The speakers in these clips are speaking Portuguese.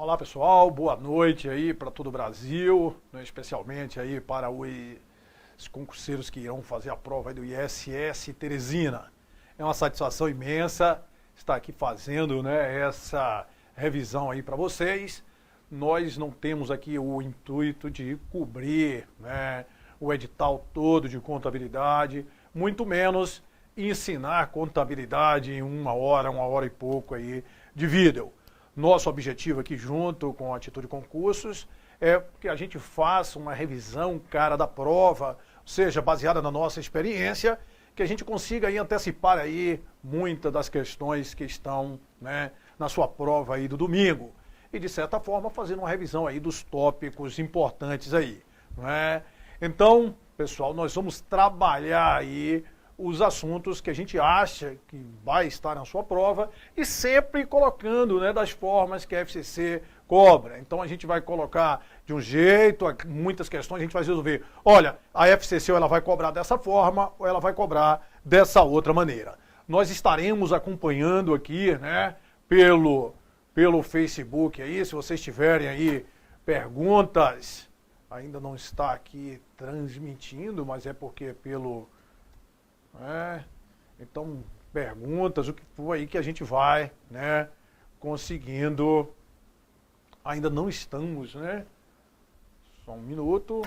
Olá pessoal, boa noite aí para todo o Brasil, né, especialmente aí para os concurseiros que irão fazer a prova aí do ISS Teresina. É uma satisfação imensa estar aqui fazendo, né, essa revisão aí para vocês. Nós não temos aqui o intuito de cobrir, né, o edital todo de contabilidade, muito menos ensinar contabilidade em uma hora e pouco aí de vídeo. Nosso objetivo aqui, junto com a Atitude Concursos, é que a gente faça uma revisão, cara, da prova, ou seja, baseada na nossa experiência, que a gente consiga aí antecipar aí muitas das questões que estão, né, na sua prova aí do domingo. E, de certa forma, fazendo uma revisão aí dos tópicos importantes aí, não é? Então, pessoal, nós vamos trabalhar aí os assuntos que a gente acha que vai estar na sua prova e sempre colocando, né, das formas que a FCC cobra. Então a gente vai colocar de um jeito, muitas questões a gente vai resolver. Olha, a FCC ou ela vai cobrar dessa forma ou ela vai cobrar dessa outra maneira. Nós estaremos acompanhando aqui, né, pelo Facebook aí, se vocês tiverem aí perguntas, ainda não está aqui transmitindo, mas é porque então, perguntas, o que for aí que a gente vai, né, conseguindo. Ainda não estamos, né? Só um minuto.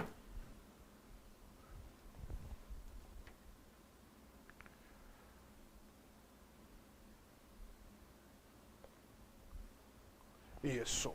Isso.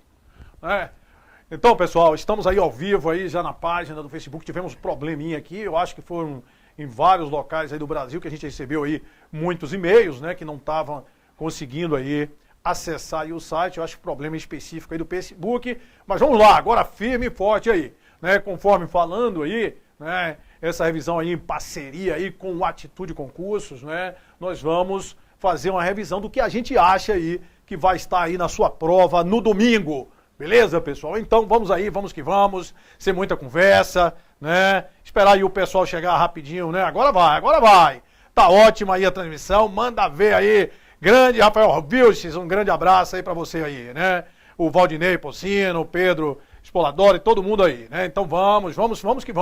Então, pessoal, estamos aí ao vivo aí já na página do Facebook. Tivemos um probleminha aqui, eu acho que foram em vários locais aí do Brasil que a gente recebeu aí muitos e-mails, né, que não estavam conseguindo aí acessar aí o site. Eu acho que problema específico aí do Facebook, mas vamos lá, agora firme e forte aí, né, conforme falando aí, né, essa revisão aí em parceria aí com o Atitude Concursos, né, nós vamos fazer uma revisão do que a gente acha aí que vai estar aí na sua prova no domingo. Beleza, pessoal? Então vamos aí, vamos que vamos, sem muita conversa, né? Esperar aí o pessoal chegar rapidinho, né? Agora vai. Tá ótima aí a transmissão, manda ver aí. Grande Rafael Vilches, um grande abraço aí pra você aí, né? O Valdinei Pocino, o Pedro Spoladori, todo mundo aí, né? Então vamos que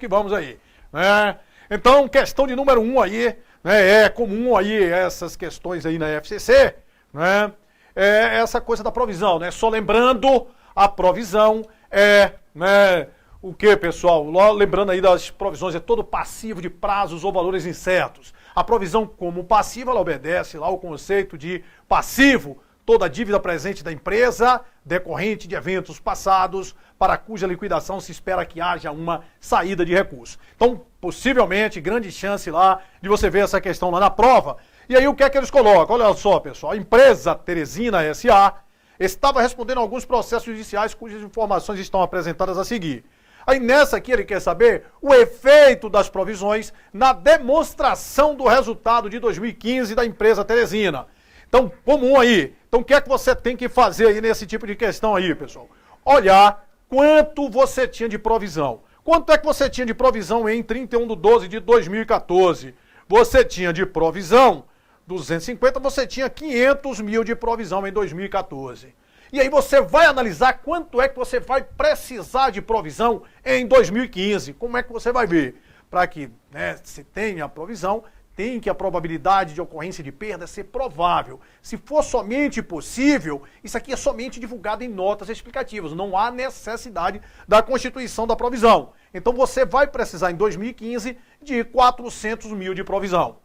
vamos aí, né? Então, questão de número 1 aí, né? É comum aí essas questões aí na FCC, né? É essa coisa da provisão, né? Só lembrando, a provisão é, né, o que, pessoal? Lembrando aí das provisões, é todo passivo de prazos ou valores incertos. A provisão como passiva, ela obedece lá ao conceito de passivo, toda dívida presente da empresa, decorrente de eventos passados, para cuja liquidação se espera que haja uma saída de recurso. Então, possivelmente, grande chance lá de você ver essa questão lá na prova. E aí o que é que eles colocam? Olha só, pessoal, a empresa Teresina S.A. estava respondendo a alguns processos judiciais cujas informações estão apresentadas a seguir. Aí nessa aqui ele quer saber o efeito das provisões na demonstração do resultado de 2015 da empresa Teresina. Então, comum aí. Então, o que é que você tem que fazer aí nesse tipo de questão aí, pessoal? Olhar quanto você tinha de provisão. Quanto é que você tinha de provisão em 31/12/2014? Você tinha de provisão 250, você tinha 500 mil de provisão em 2014. E aí você vai analisar quanto é que você vai precisar de provisão em 2015. Como é que você vai ver? Para que, né, se tenha a provisão, tem que a probabilidade de ocorrência de perda ser provável. Se for somente possível, isso aqui é somente divulgado em notas explicativas. Não há necessidade da constituição da provisão. Então você vai precisar em 2015 de 400 mil de provisão.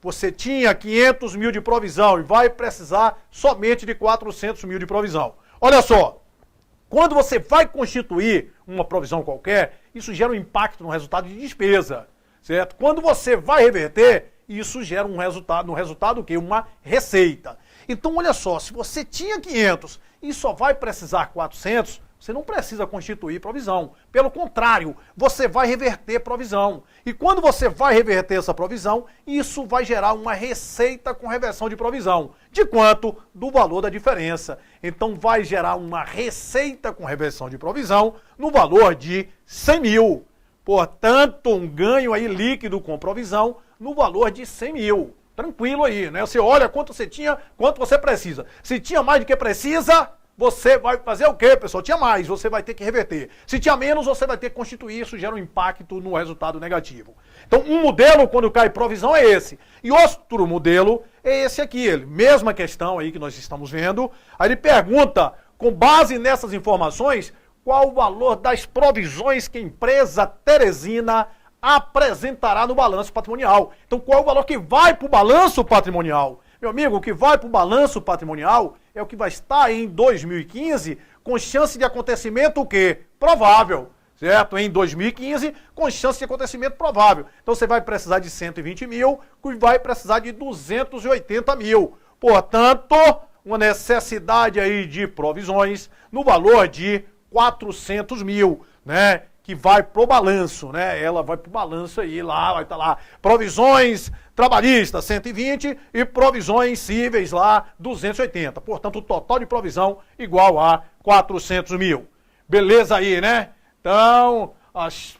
Você tinha 500 mil de provisão e vai precisar somente de 400 mil de provisão. Olha só, quando você vai constituir uma provisão qualquer, isso gera um impacto no resultado de despesa, certo? Quando você vai reverter, isso gera um resultado, no resultado o quê? Uma receita. Então, olha só, se você tinha 500 e só vai precisar 400, você não precisa constituir provisão. Pelo contrário, você vai reverter provisão. E quando você vai reverter essa provisão, isso vai gerar uma receita com reversão de provisão. De quanto? Do valor da diferença. Então vai gerar uma receita com reversão de provisão no valor de 100 mil. Portanto, um ganho aí líquido com provisão no valor de 100 mil. Tranquilo aí, né? Você olha quanto você tinha, quanto você precisa. Se tinha mais do que precisa, você vai fazer o quê, pessoal? Tinha mais, você vai ter que reverter. Se tinha menos, você vai ter que constituir, isso gera um impacto no resultado negativo. Então, um modelo, quando cai provisão, é esse. E outro modelo é esse aqui, mesma questão aí que nós estamos vendo. Aí ele pergunta, com base nessas informações, qual o valor das provisões que a empresa Teresina apresentará no balanço patrimonial. Então, qual é o valor que vai para o balanço patrimonial? Meu amigo, o que vai para o balanço patrimonial é o que vai estar em 2015 com chance de acontecimento o quê? Provável, certo? Em 2015, com chance de acontecimento provável. Então, você vai precisar de 120 mil e vai precisar de 280 mil. Portanto, uma necessidade aí de provisões no valor de 400 mil, né? Que vai pro balanço, né? Ela vai pro balanço aí, lá, vai estar lá. Provisões trabalhistas, 120 e provisões cíveis lá, 280. Portanto, o total de provisão igual a 400 mil. Beleza aí, né? Então,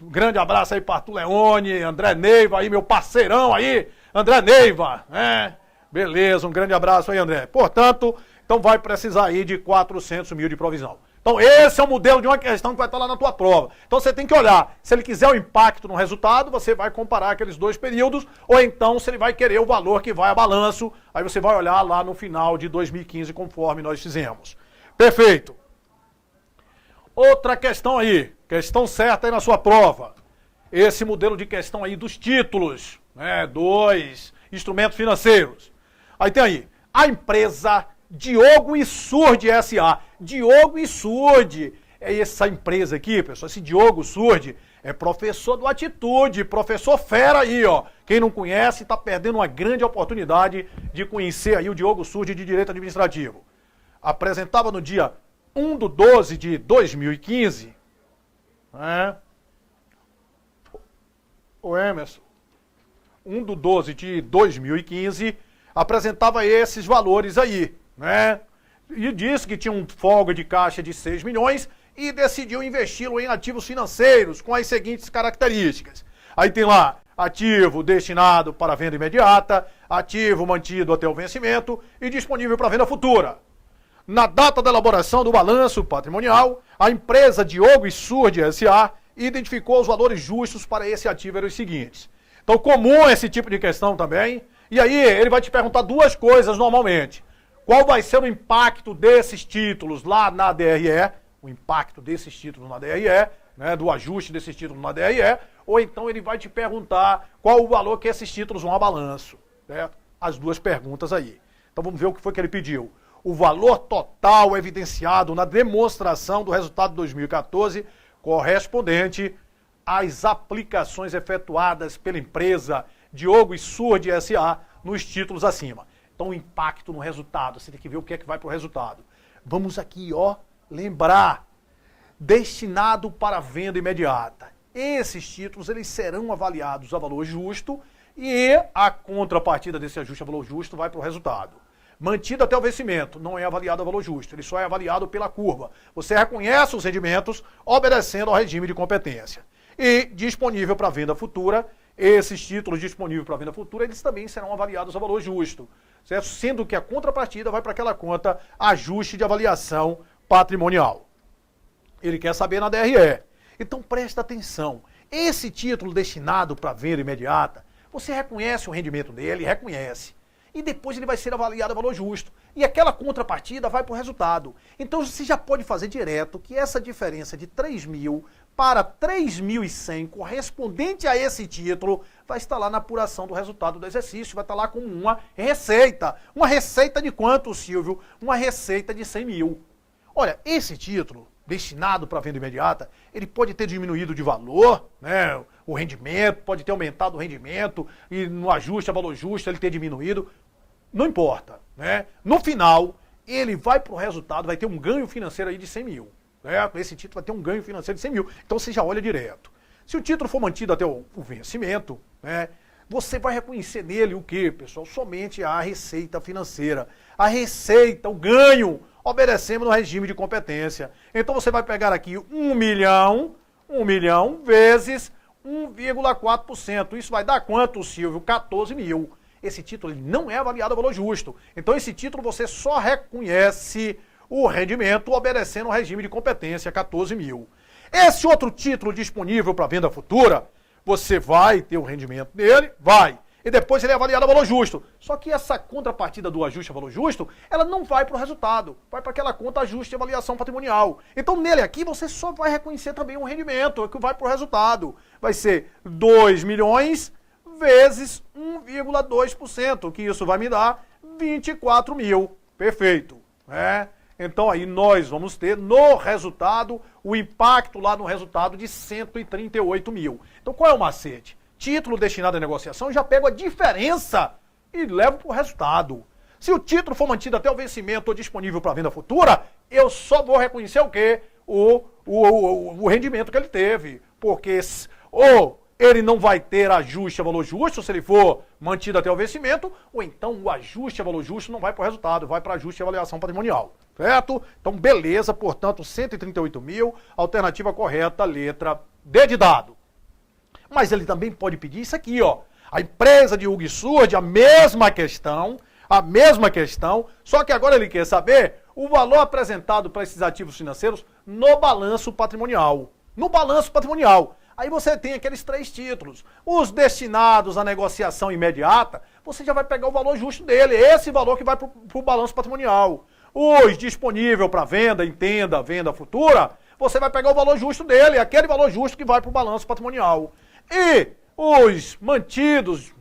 grande abraço aí para Arthur Leone, André Neiva aí, meu parceirão aí, André Neiva, né? Beleza, um grande abraço aí, André. Portanto, então vai precisar aí de 400 mil de provisão. Então esse é o modelo de uma questão que vai estar lá na tua prova. Então você tem que olhar, se ele quiser o impacto no resultado, você vai comparar aqueles dois períodos, ou então se ele vai querer o valor que vai a balanço, aí você vai olhar lá no final de 2015, conforme nós fizemos. Perfeito. Outra questão aí, questão certa aí na sua prova. Esse modelo de questão aí dos títulos, né, dos instrumentos financeiros. Aí tem aí, a empresa Diogo e Surdi S.A. Diogo e Surdi é essa empresa aqui, pessoal. Esse Diogo Surdi é professor do Atitude, professor fera aí, ó. Quem não conhece está perdendo uma grande oportunidade de conhecer aí o Diogo Surdi de Direito Administrativo. Apresentava no dia 1/12 de 2015, né? O Emerson, 1/12 de 2015, apresentava esses valores aí, né? E disse que tinha um folga de caixa de 6 milhões e decidiu investi-lo em ativos financeiros com as seguintes características. Aí tem lá, ativo destinado para venda imediata, ativo mantido até o vencimento e disponível para venda futura. Na data da elaboração do balanço patrimonial, a empresa Diogo e Surdi S.A. identificou os valores justos para esse ativo, eram os seguintes. Então, comum esse tipo de questão também. E aí, ele vai te perguntar duas coisas normalmente. Qual vai ser o impacto desses títulos lá na DRE, o impacto desses títulos na DRE, né, do ajuste desses títulos na DRE, ou então ele vai te perguntar qual o valor que esses títulos vão a balanço, certo? As duas perguntas aí. Então vamos ver o que foi que ele pediu. O valor total evidenciado na demonstração do resultado de 2014 correspondente às aplicações efetuadas pela empresa Diogo e Surdi S.A. nos títulos acima. Então, o impacto no resultado, você tem que ver o que é que vai para o resultado. Vamos aqui, ó, lembrar, destinado para venda imediata. Esses títulos, eles serão avaliados a valor justo e a contrapartida desse ajuste a valor justo vai para o resultado. Mantido até o vencimento, não é avaliado a valor justo, ele só é avaliado pela curva. Você reconhece os rendimentos obedecendo ao regime de competência. E disponível para venda futura, esses títulos disponíveis para venda futura, eles também serão avaliados a valor justo, certo? Sendo que a contrapartida vai para aquela conta ajuste de avaliação patrimonial. Ele quer saber na DRE. Então presta atenção, esse título destinado para venda imediata, você reconhece o rendimento dele, reconhece. E depois ele vai ser avaliado a valor justo. E aquela contrapartida vai para o resultado. Então você já pode fazer direto que essa diferença de 3 mil para 3.100 correspondente a esse título vai estar lá na apuração do resultado do exercício, vai estar lá como uma receita. Uma receita de quanto, Silvio? Uma receita de 100 mil. Olha, esse título destinado para venda imediata, ele pode ter diminuído de valor, né? O rendimento, pode ter aumentado o rendimento e no ajuste a valor justo ele ter diminuído. Não importa, né? No final, ele vai para o resultado, vai ter um ganho financeiro aí de 100 mil. Certo? Esse título vai ter um ganho financeiro de 100 mil. Então você já olha direto. Se o título for mantido até o vencimento, né, você vai reconhecer nele o quê, pessoal? Somente a receita financeira. A receita, o ganho, obedecendo no regime de competência. Então você vai pegar aqui 1 milhão vezes 1,4%. Isso vai dar quanto, Silvio? 14 mil. Esse título ele não é avaliado a valor justo. Então esse título você só reconhece o rendimento obedecendo ao regime de competência 14 mil. Esse outro título disponível para venda futura, você vai ter o rendimento dele, vai. E depois ele é avaliado a valor justo. Só que essa contrapartida do ajuste a valor justo, ela não vai para o resultado. Vai para aquela conta ajuste e avaliação patrimonial. Então nele aqui você só vai reconhecer também um rendimento, que vai para o resultado. Vai ser 2 milhões vezes 1,2%, que isso vai me dar 24 mil. Perfeito. Então aí nós vamos ter no resultado, o impacto lá no resultado de 138 mil. Então qual é o macete? Título destinado à negociação, eu já pego a diferença e levo para o resultado. Se o título for mantido até o vencimento ou disponível para venda futura, eu só vou reconhecer o quê? O rendimento que ele teve. Porque ou ele não vai ter ajuste a valor justo se ele for mantido até o vencimento, ou então o ajuste a valor justo não vai para o resultado, vai para ajuste e avaliação patrimonial. Certo? Então, beleza, portanto, 138 mil, alternativa correta, letra D de dado. Mas ele também pode pedir isso aqui, ó. A empresa de Hugo Surd, a mesma questão, só que agora ele quer saber o valor apresentado para esses ativos financeiros no balanço patrimonial. No balanço patrimonial. Aí você tem aqueles 3 títulos. Os destinados à negociação imediata, você já vai pegar o valor justo dele, esse valor que vai para o balanço patrimonial. Os disponível para venda, entenda, venda futura, você vai pegar o valor justo dele, aquele valor justo que vai para o balanço patrimonial. E os títulos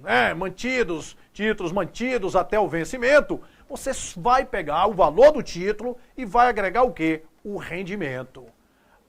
mantidos até o vencimento, você vai pegar o valor do título e vai agregar o quê? O rendimento.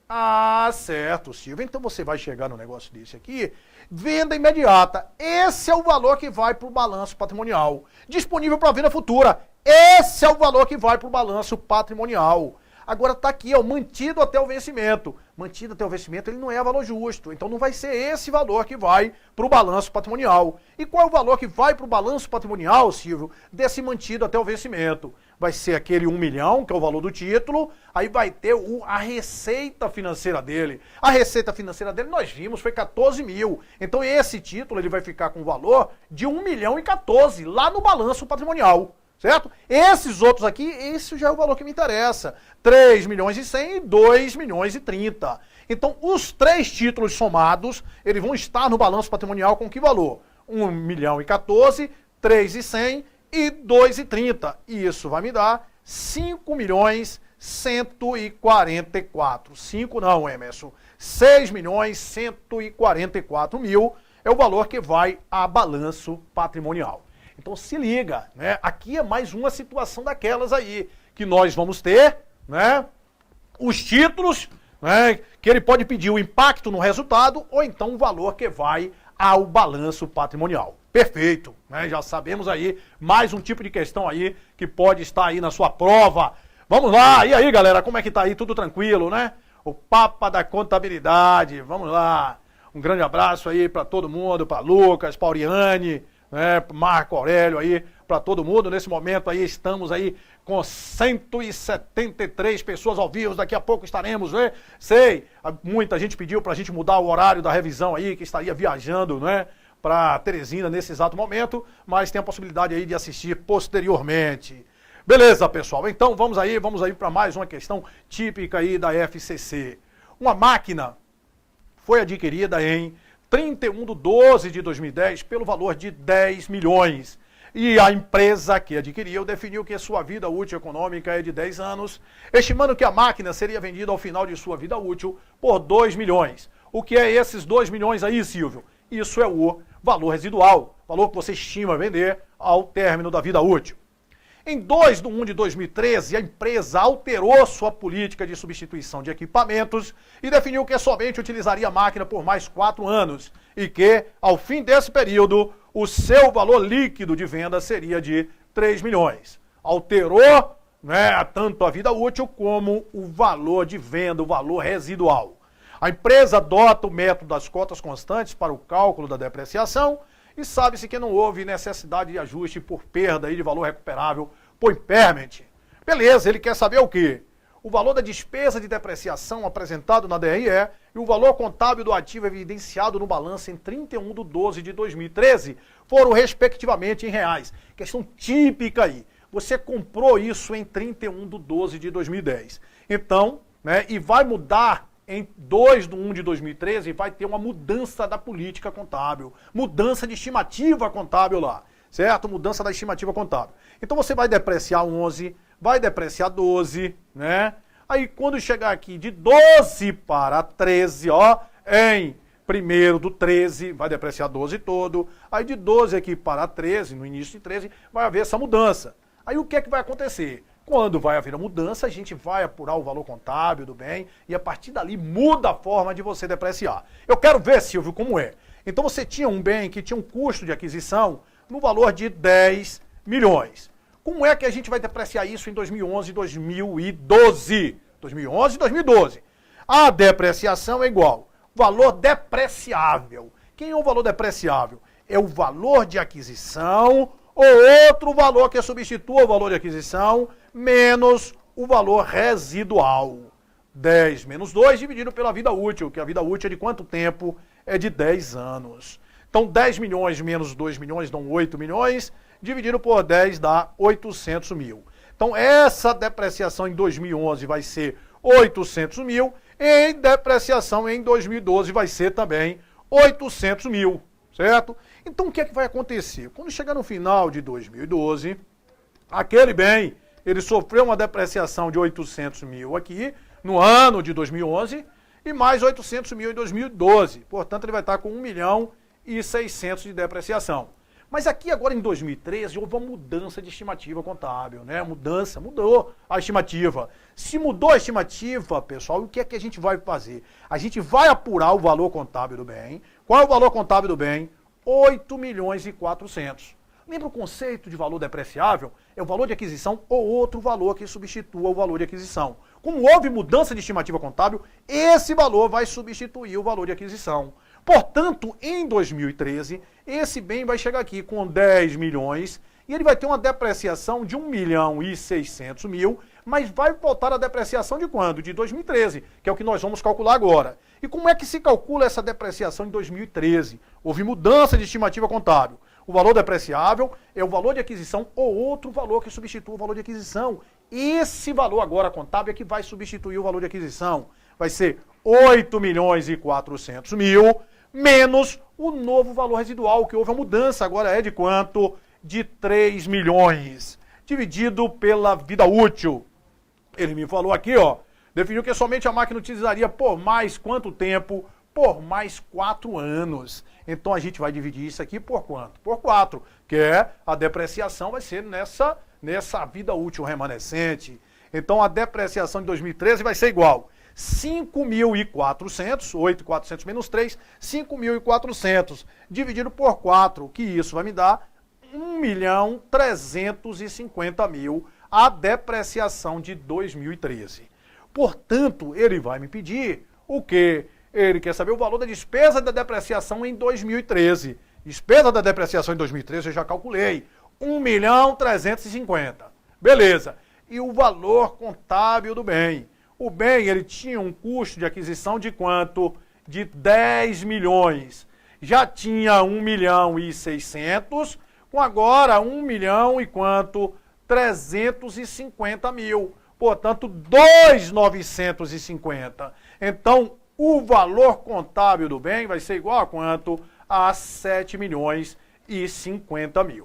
Ah, certo, Silvio. Então você vai chegar no negócio desse aqui, venda imediata. Esse é o valor que vai para o balanço patrimonial. Disponível para venda futura. Esse é o valor que vai para o balanço patrimonial. Agora está aqui, ó, mantido até o vencimento. Mantido até o vencimento, ele não é valor justo. Então não vai ser esse valor que vai para o balanço patrimonial. E qual é o valor que vai para o balanço patrimonial, Silvio, desse mantido até o vencimento? Vai ser aquele 1 milhão, que é o valor do título, aí vai ter a receita financeira dele. A receita financeira dele, nós vimos, foi 14 mil. Então esse título ele vai ficar com o valor de 1 milhão e 14, lá no balanço patrimonial. Certo? Esses outros aqui, esse já é o valor que me interessa. 3 milhões e 100 e 2 milhões e 30. Então, os 3 títulos somados, eles vão estar no balanço patrimonial com que valor? 1 milhão e 14, 3 e 100 e 2 e 30. E isso vai me dar 5 milhões 144. 5 não, Emerson. 6 milhões 144 mil é o valor que vai a balanço patrimonial. Então se liga, né? Aqui é mais uma situação daquelas aí, que nós vamos ter, né? Os títulos, né? Que ele pode pedir o impacto no resultado, ou então o valor que vai ao balanço patrimonial. Perfeito, né? Já sabemos aí, mais um tipo de questão aí, que pode estar aí na sua prova. Vamos lá, e aí galera, como é que tá aí? Tudo tranquilo, né? O Papa da Contabilidade, vamos lá. Um grande abraço aí para todo mundo, para Lucas, para Oriane, Marco Aurélio aí, para todo mundo. Nesse momento aí estamos aí com 173 pessoas ao vivo, daqui a pouco estaremos, né? Sei, muita gente pediu pra gente mudar o horário da revisão aí, que estaria viajando, né? Para Teresina nesse exato momento, mas tem a possibilidade aí de assistir posteriormente. Beleza, pessoal? Então vamos aí para mais uma questão típica aí da FCC. Uma máquina foi adquirida em 31/12/2010 pelo valor de 10 milhões. E a empresa que adquiriu definiu que sua vida útil econômica é de 10 anos, estimando que a máquina seria vendida ao final de sua vida útil por 2 milhões. O que é esses 2 milhões aí, Silvio? Isso é o valor residual, valor que você estima vender ao término da vida útil. Em 2/1/2013, a empresa alterou sua política de substituição de equipamentos e definiu que somente utilizaria a máquina por mais 4 anos e que, ao fim desse período, o seu valor líquido de venda seria de 3 milhões. Alterou, né, tanto a vida útil como o valor de venda, o valor residual. A empresa adota o método das cotas constantes para o cálculo da depreciação e sabe-se que não houve necessidade de ajuste por perda aí de valor recuperável por impairment. Beleza, ele quer saber o quê? O valor da despesa de depreciação apresentado na DRE e o valor contábil do ativo evidenciado no balanço em 31/12/2013 foram respectivamente em reais. Questão típica aí. você comprou isso em 31/12/2010. Então, né, e vai mudar em 2/1/2013 e vai ter uma mudança da política contábil, mudança de estimativa contábil lá, certo? Mudança da estimativa contábil. Então você vai depreciar 11, vai depreciar 12, né? Aí quando chegar aqui de 12 para 13, ó, em 1/13, vai depreciar 12 todo. Aí de 12 aqui para 13, no início de 13, vai haver essa mudança. Aí o que é que vai acontecer? Quando vai haver a mudança, a gente vai apurar o valor contábil do bem e a partir dali muda a forma de você depreciar. Eu quero ver, Silvio, como é. Então você tinha um bem que tinha um custo de aquisição no valor de 10 milhões. Como é que a gente vai depreciar isso em 2011 e 2012? 2011 e 2012. A depreciação é igual. Valor depreciável. Quem é o valor depreciável? É o valor de aquisição ou outro valor que substitua o valor de aquisição menos o valor residual. 10 menos 2 dividido pela vida útil, que a vida útil é de quanto tempo? É de 10 anos. Então 10 milhões menos 2 milhões dão 8 milhões, dividido por 10 dá 800 mil. Então essa depreciação em 2011 vai ser 800 mil, em depreciação em 2012 vai ser também 800 mil, certo? Então o que é que vai acontecer? Quando chegar no final de 2012, aquele bem, ele sofreu uma depreciação de 800 mil aqui, no ano de 2011, e mais 800 mil em 2012. Portanto, ele vai estar com 1.600.000 de depreciação. Mas aqui agora em 2013 houve uma mudança de estimativa contábil, né? Mudou a estimativa. Se mudou a estimativa, pessoal, o que é que a gente vai fazer? A gente vai apurar o valor contábil do bem. Qual é o valor contábil do bem? 8.400.000. Lembra o conceito de valor depreciável? É o valor de aquisição ou outro valor que substitua o valor de aquisição. Como houve mudança de estimativa contábil, esse valor vai substituir o valor de aquisição. Portanto, em 2013, esse bem vai chegar aqui com 10 milhões e ele vai ter uma depreciação de 1.600.000, mas vai voltar a depreciação de quando? De 2013, que é o que nós vamos calcular agora. E como é que se calcula essa depreciação em 2013? Houve mudança de estimativa contábil. O valor depreciável é o valor de aquisição ou outro valor que substitua o valor de aquisição. Esse valor agora contábil é que vai substituir o valor de aquisição. Vai ser 8.400.000 menos o novo valor residual, que houve a mudança. Agora é de quanto? De 3 milhões. Dividido pela vida útil. Ele me falou aqui, ó, definiu que somente a máquina utilizaria por mais quanto tempo? Por mais 4 anos. Então a gente vai dividir isso aqui por quanto? Por 4, que é a depreciação vai ser nessa vida útil remanescente. Então a depreciação de 2013 vai ser igual 5.400, 8.400 menos 3, 5.400 dividido por 4, que isso vai me dar 1.350.000 a depreciação de 2013. Portanto, ele vai me pedir o quê? Ele quer saber o valor da despesa da depreciação em 2013. Despesa da depreciação em 2013 eu já calculei. 1.350.000. Beleza. E o valor contábil do bem? O bem, ele tinha um custo de aquisição de quanto? De 10 milhões. Já tinha 1.600.000, com agora 1 milhão e quanto? 350.000. Portanto, 2.950. Então, o valor contábil do bem vai ser igual a quanto? A 7.050.000,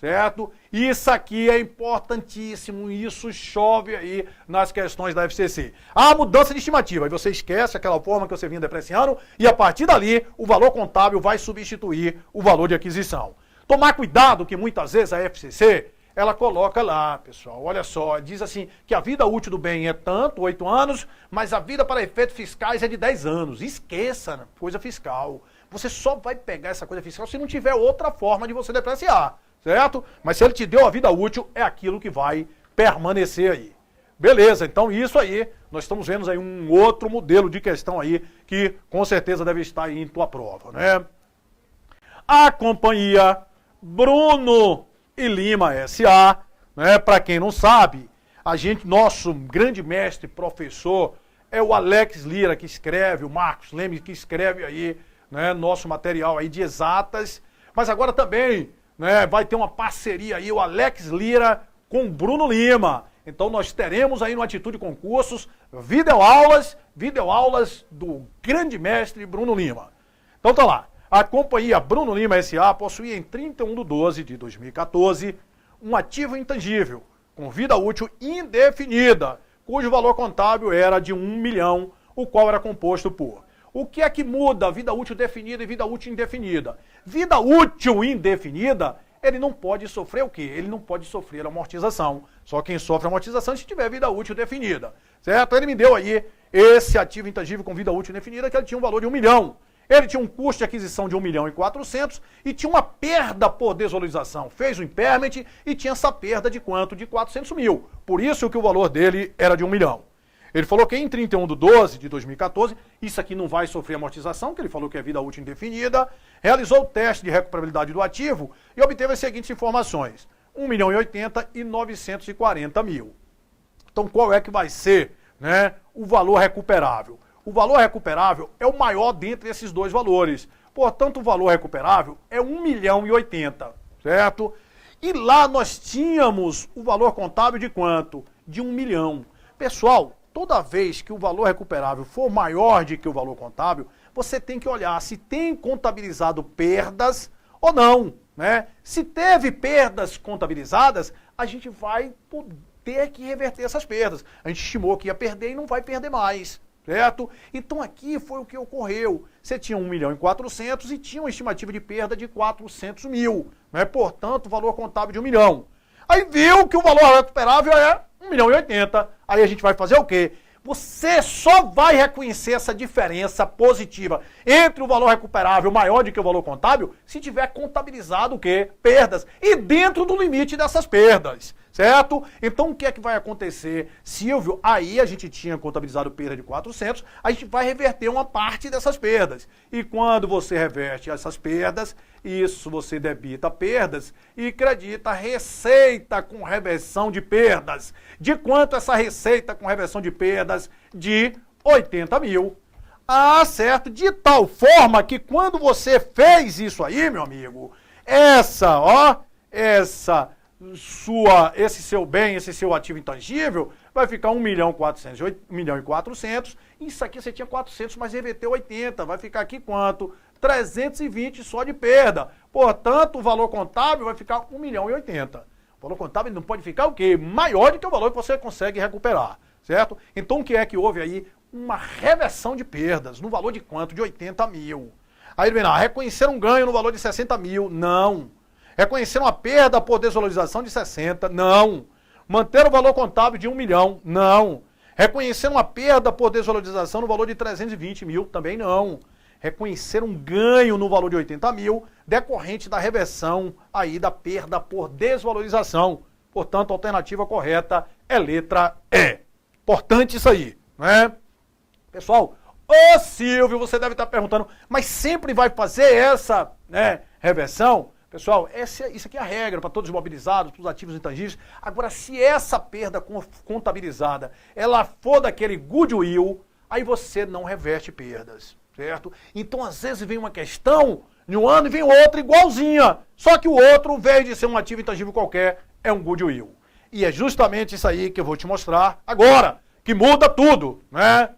certo? Isso aqui é importantíssimo, isso chove aí nas questões da FCC. A mudança de estimativa, aí você esquece aquela forma que você vinha depreciando e a partir dali o valor contábil vai substituir o valor de aquisição. Tomar cuidado que muitas vezes a FCC, ela coloca lá, pessoal, olha só, diz assim que a vida útil do bem é tanto, 8 anos, mas a vida para efeitos fiscais é de 10 anos. Esqueça coisa fiscal. Você só vai pegar essa coisa fiscal se não tiver outra forma de você depreciar, certo? Mas se ele te deu a vida útil, é aquilo que vai permanecer aí. Beleza, então isso aí, nós estamos vendo aí um outro modelo de questão aí que com certeza deve estar aí em tua prova, né? A companhia Bruno e Lima S.A., né, para quem não sabe, nosso grande mestre, professor, é o Alex Lira que escreve, o Marcos Leme que escreve aí, né, nosso material aí de exatas, mas agora também, né, vai ter uma parceria aí, o Alex Lira com Bruno Lima. Então nós teremos aí no Atitude Concursos videoaulas do grande mestre Bruno Lima. Então tá lá. A companhia Bruno Lima S.A. possuía em 31/12/2014 um ativo intangível com vida útil indefinida, cujo valor contábil era de 1 milhão, o qual era composto por... O que é que muda vida útil definida e vida útil indefinida? Vida útil indefinida, ele não pode sofrer o quê? Ele não pode sofrer amortização. Só quem sofre amortização é se tiver vida útil definida, certo? Ele me deu aí esse ativo intangível com vida útil indefinida, que ele tinha um valor de 1 milhão. Ele tinha um custo de aquisição de 1.400.000 e tinha uma perda por desvalorização. Fez o impairment e tinha essa perda de quanto? De 400 mil. Por isso que o valor dele era de 1 milhão. Ele falou que em 31/12/2014, isso aqui não vai sofrer amortização, que ele falou que é vida útil indefinida, realizou o teste de recuperabilidade do ativo e obteve as seguintes informações: 1.080.000 e 940.000. Então qual é que vai ser, né, o valor recuperável? O valor recuperável é o maior dentre esses dois valores. Portanto, o valor recuperável é 1.080.000, certo? E lá nós tínhamos o valor contábil de quanto? De 1 milhão. Pessoal, toda vez que o valor recuperável for maior do que o valor contábil, você tem que olhar se tem contabilizado perdas ou não, né? Se teve perdas contabilizadas, a gente vai ter que reverter essas perdas. A gente estimou que ia perder e não vai perder mais, certo? Então aqui foi o que ocorreu. Você tinha 1.400.000 e tinha uma estimativa de perda de 400 mil, né? Portanto, valor contábil de 1 milhão. Aí viu que o valor recuperável é 1.080.000. Aí a gente vai fazer o quê? Você só vai reconhecer essa diferença positiva entre o valor recuperável maior do que o valor contábil se tiver contabilizado o quê? Perdas. E dentro do limite dessas perdas, certo? Então o que é que vai acontecer? Silvio, aí a gente tinha contabilizado perda de 400, a gente vai reverter uma parte dessas perdas. E quando você reverte essas perdas, isso você debita perdas e credita receita com reversão de perdas. De quanto essa receita com reversão de perdas? De 80 mil. Ah, certo. De tal forma que quando você fez isso aí, meu amigo, esse seu bem, esse seu ativo intangível, vai ficar 1.400.000. Isso aqui você tinha 400, mas reverteu 80. Vai ficar aqui quanto? 320 só de perda. Portanto, o valor contábil vai ficar 1.080.000. O valor contábil não pode ficar o quê? Maior do que o valor que você consegue recuperar, certo? Então, o que é que houve aí? Uma reversão de perdas no valor de quanto? De 80 mil. Aí ele vem lá, reconhecer um ganho no valor de 60 mil? Não. Reconhecer uma perda por desvalorização de 60? Não. Manter o valor contábil de 1 milhão? Não. Reconhecer uma perda por desvalorização no valor de 320 mil? Também não. Reconhecer um ganho no valor de 80 mil decorrente da reversão aí da perda por desvalorização. Portanto, a alternativa correta é letra E. Importante isso aí, né? Pessoal, ô Silvio, você deve estar perguntando, mas sempre vai fazer essa, né, reversão? Pessoal, isso aqui é a regra para todos os imobilizados, para os ativos intangíveis. Agora, se essa perda contabilizada, ela for daquele goodwill, aí você não reverte perdas, certo? Então, às vezes vem uma questão, em um ano e vem outra igualzinha, só que o outro, ao invés de ser um ativo intangível qualquer, é um goodwill. E é justamente isso aí que eu vou te mostrar agora, que muda tudo, né?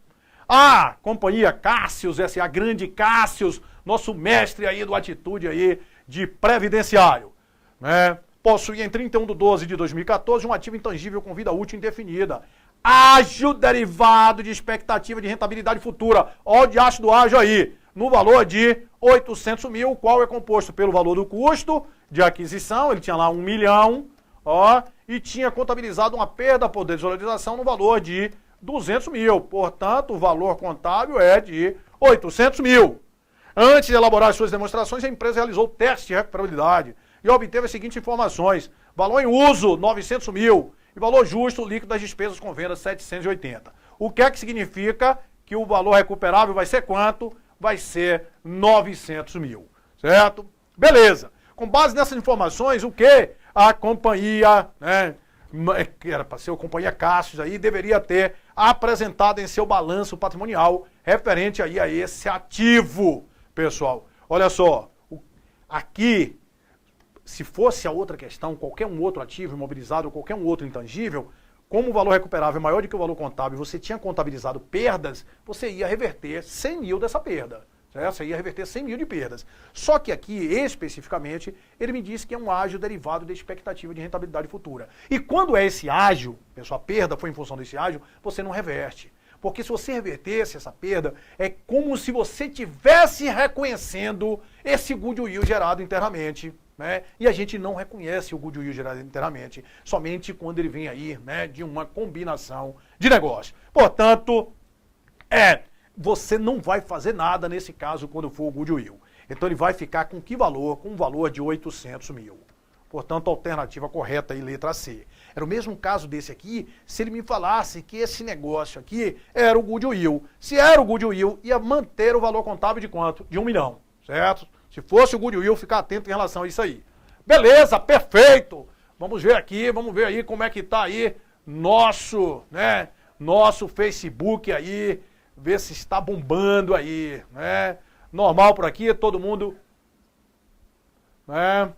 A companhia Cássius, essa é a grande Cássius, nosso mestre aí do Atitude aí de previdenciário, né? Possuía em 31/12/2014 um ativo intangível com vida útil indefinida. Ágio derivado de expectativa de rentabilidade futura. Ó o diacho do ágio aí, no valor de 800 mil, o qual é composto pelo valor do custo de aquisição, ele tinha lá 1 milhão, ó, e tinha contabilizado uma perda por desvalorização no valor de 200 mil. Portanto, o valor contábil é de 800 mil. Antes de elaborar as suas demonstrações, a empresa realizou o teste de recuperabilidade e obteve as seguintes informações: valor em uso, 900 mil, e valor justo líquido das despesas com venda, 780. O que é que significa que o valor recuperável vai ser quanto? Vai ser 900 mil, certo? Beleza. Com base nessas informações, o que a companhia, né, que era para ser a companhia Cássius aí, deveria ter apresentado em seu balanço patrimonial referente aí a esse ativo, pessoal? Olha só, aqui se fosse a outra questão, qualquer um outro ativo imobilizado ou qualquer um outro intangível, como o valor recuperável é maior do que o valor contábil e você tinha contabilizado perdas, você ia reverter 100 mil dessa perda. Certo? Você ia reverter 100 mil de perdas. Só que aqui, especificamente, ele me disse que é um ágio derivado da expectativa de rentabilidade futura. E quando é esse ágio, pessoal, a perda foi em função desse ágio, você não reverte. Porque se você revertesse essa perda, é como se você estivesse reconhecendo esse goodwill gerado internamente. Né? E a gente não reconhece o goodwill gerado internamente, somente quando ele vem aí, né, de uma combinação de negócio. Portanto, você não vai fazer nada nesse caso quando for o goodwill. Então ele vai ficar com que valor? Com um valor de 800 mil. Portanto, a alternativa correta aí, letra C. Era o mesmo caso desse aqui, se ele me falasse que esse negócio aqui era o goodwill. Se era o goodwill, ia manter o valor contábil de quanto? De 1 milhão, certo? Se fosse o goodwill, ficar atento em relação a isso aí. Beleza, perfeito! Vamos ver aqui, vamos ver aí como é que tá aí nosso Facebook aí, ver se está bombando aí, né? Normal por aqui, todo mundo, né?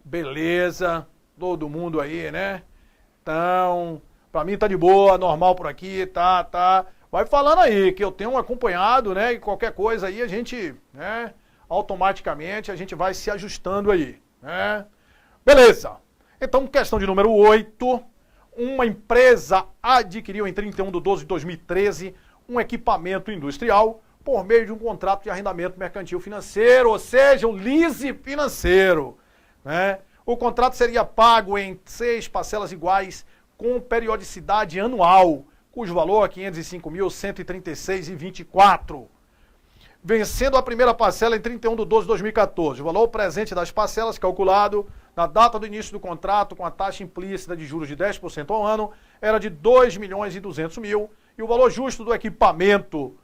Beleza, todo mundo aí, né? Então, pra mim tá de boa, normal por aqui, tá. Vai falando aí, que eu tenho acompanhado, né? E qualquer coisa aí a gente, né? Automaticamente a gente vai se ajustando aí, né? Beleza. Então, questão de número 8. Uma empresa adquiriu em 31/12/2013 um equipamento industrial por meio de um contrato de arrendamento mercantil financeiro, ou seja, um lease financeiro. Né? O contrato seria pago em 6 parcelas iguais com periodicidade anual, cujo valor é R$ 505.136,24. Vencendo a primeira parcela em 31/12/2014. O valor presente das parcelas calculado na data do início do contrato com a taxa implícita de juros de 10% ao ano era de R$ 2.200.000 e o valor justo do equipamento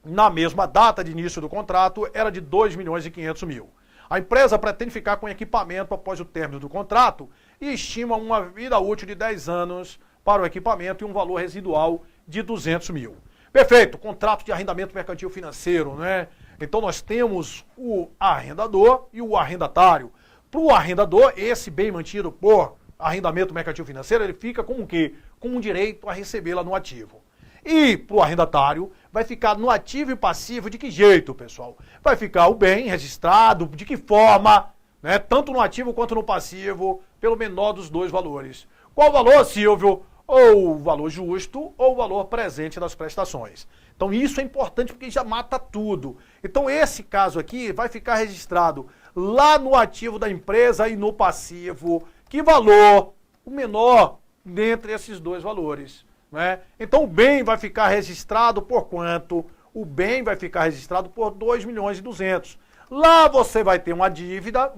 na mesma data de início do contrato era de R$ 2.500.000. A empresa pretende ficar com o equipamento após o término do contrato e estima uma vida útil de 10 anos para o equipamento e um valor residual de R$ 200.000. Perfeito, contrato de arrendamento mercantil financeiro, né? Então nós temos o arrendador e o arrendatário. Para o arrendador, esse bem mantido por arrendamento mercantil financeiro, ele fica com o quê? Com um direito a recebê-la no ativo. E para o arrendatário, vai ficar no ativo e passivo de que jeito, pessoal? Vai ficar o bem registrado, de que forma, né? Tanto no ativo quanto no passivo, pelo menor dos dois valores. Qual o valor, Silvio? Ou o valor justo ou o valor presente das prestações. Então isso é importante porque já mata tudo. Então esse caso aqui vai ficar registrado lá no ativo da empresa e no passivo. Que valor? O menor dentre esses dois valores. Né? Então o bem vai ficar registrado por quanto? O bem vai ficar registrado por 2.200.000. Lá você vai ter uma dívida,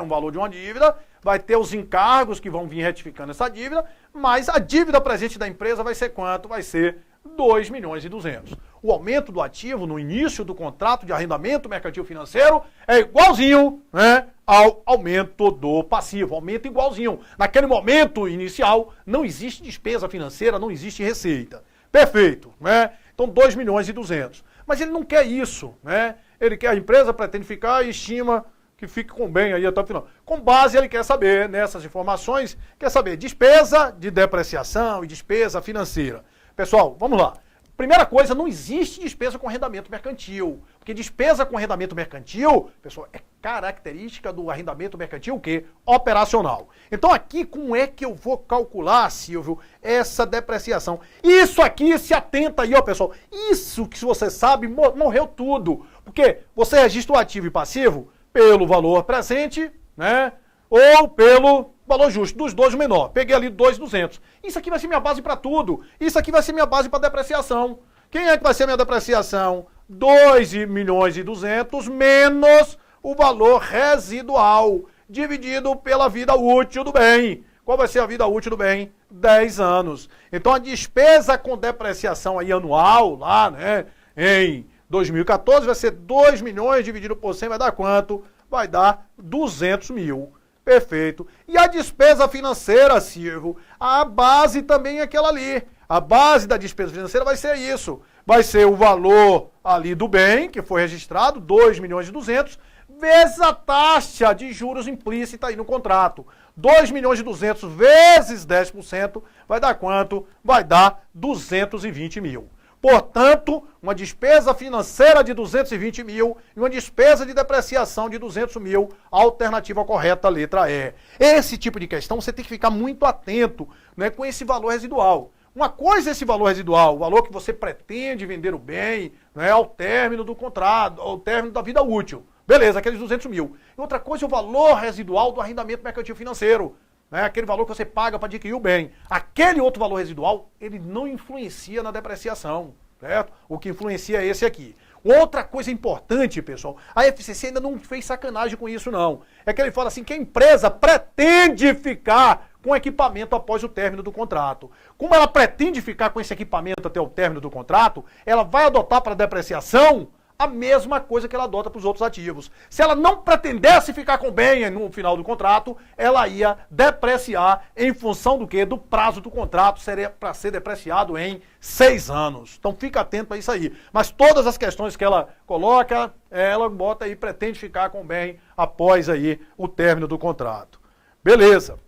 um valor de uma dívida, vai ter os encargos que vão vir retificando essa dívida, mas a dívida presente da empresa vai ser quanto? Vai ser 2.200.000. O aumento do ativo no início do contrato de arrendamento mercantil financeiro é igualzinho, né, ao aumento do passivo, aumento igualzinho. Naquele momento inicial não existe despesa financeira, não existe receita. Perfeito, né? Então 2.200.000. Mas ele não quer isso, né? Ele quer, a empresa pretende ficar e estima que fique com bem aí até o final. Com base, ele quer saber, nessas informações, quer saber despesa de depreciação e despesa financeira. Pessoal, vamos lá. Primeira coisa, não existe despesa com arrendamento mercantil. Porque despesa com arrendamento mercantil, pessoal, é característica do arrendamento mercantil o quê? Operacional. Então aqui, como é que eu vou calcular, Silvio, essa depreciação? Isso aqui, se atenta aí, ó, pessoal. Isso que, se você sabe, morreu tudo. Porque você registra o ativo e passivo pelo valor presente, né? Ou pelo valor justo, dos dois o menor. Peguei ali 2.200. Isso aqui vai ser minha base para tudo. Isso aqui vai ser minha base para depreciação. Quem é que vai ser minha depreciação? 2.200.000 menos o valor residual, dividido pela vida útil do bem. Qual vai ser a vida útil do bem? 10 anos. Então a despesa com depreciação aí anual, lá, né, em 2014, vai ser 2 milhões dividido por 100, vai dar quanto? Vai dar 200.000. Perfeito. E a despesa financeira, Silvio, a base também é aquela ali. A base da despesa financeira vai ser isso. Vai ser o valor ali do bem, que foi registrado, 2.200.000, vezes a taxa de juros implícita aí no contrato. 2.200.000 vezes 10% vai dar quanto? Vai dar 220 mil. Portanto, uma despesa financeira de 220 mil e uma despesa de depreciação de 200 mil, a alternativa correta, letra E. Esse tipo de questão você tem que ficar muito atento, né, com esse valor residual. Uma coisa é esse valor residual, o valor que você pretende vender o bem, né, ao término do contrato, ao término da vida útil. Beleza, aqueles 200 mil. E outra coisa é o valor residual do arrendamento mercantil financeiro. Né, aquele valor que você paga para adquirir o bem. Aquele outro valor residual, ele não influencia na depreciação, certo? O que influencia é esse aqui. Outra coisa importante, pessoal, a FCC ainda não fez sacanagem com isso, não. É que ele fala assim que a empresa pretende ficar com equipamento após o término do contrato. Como ela pretende ficar com esse equipamento até o término do contrato, ela vai adotar para depreciação a mesma coisa que ela adota para os outros ativos. Se ela não pretendesse ficar com bem no final do contrato, ela ia depreciar em função do quê? Do prazo do contrato, seria para ser depreciado em 6 anos. Então fica atento a isso aí. Mas todas as questões que ela coloca, ela bota aí, pretende ficar com bem após aí o término do contrato. Beleza.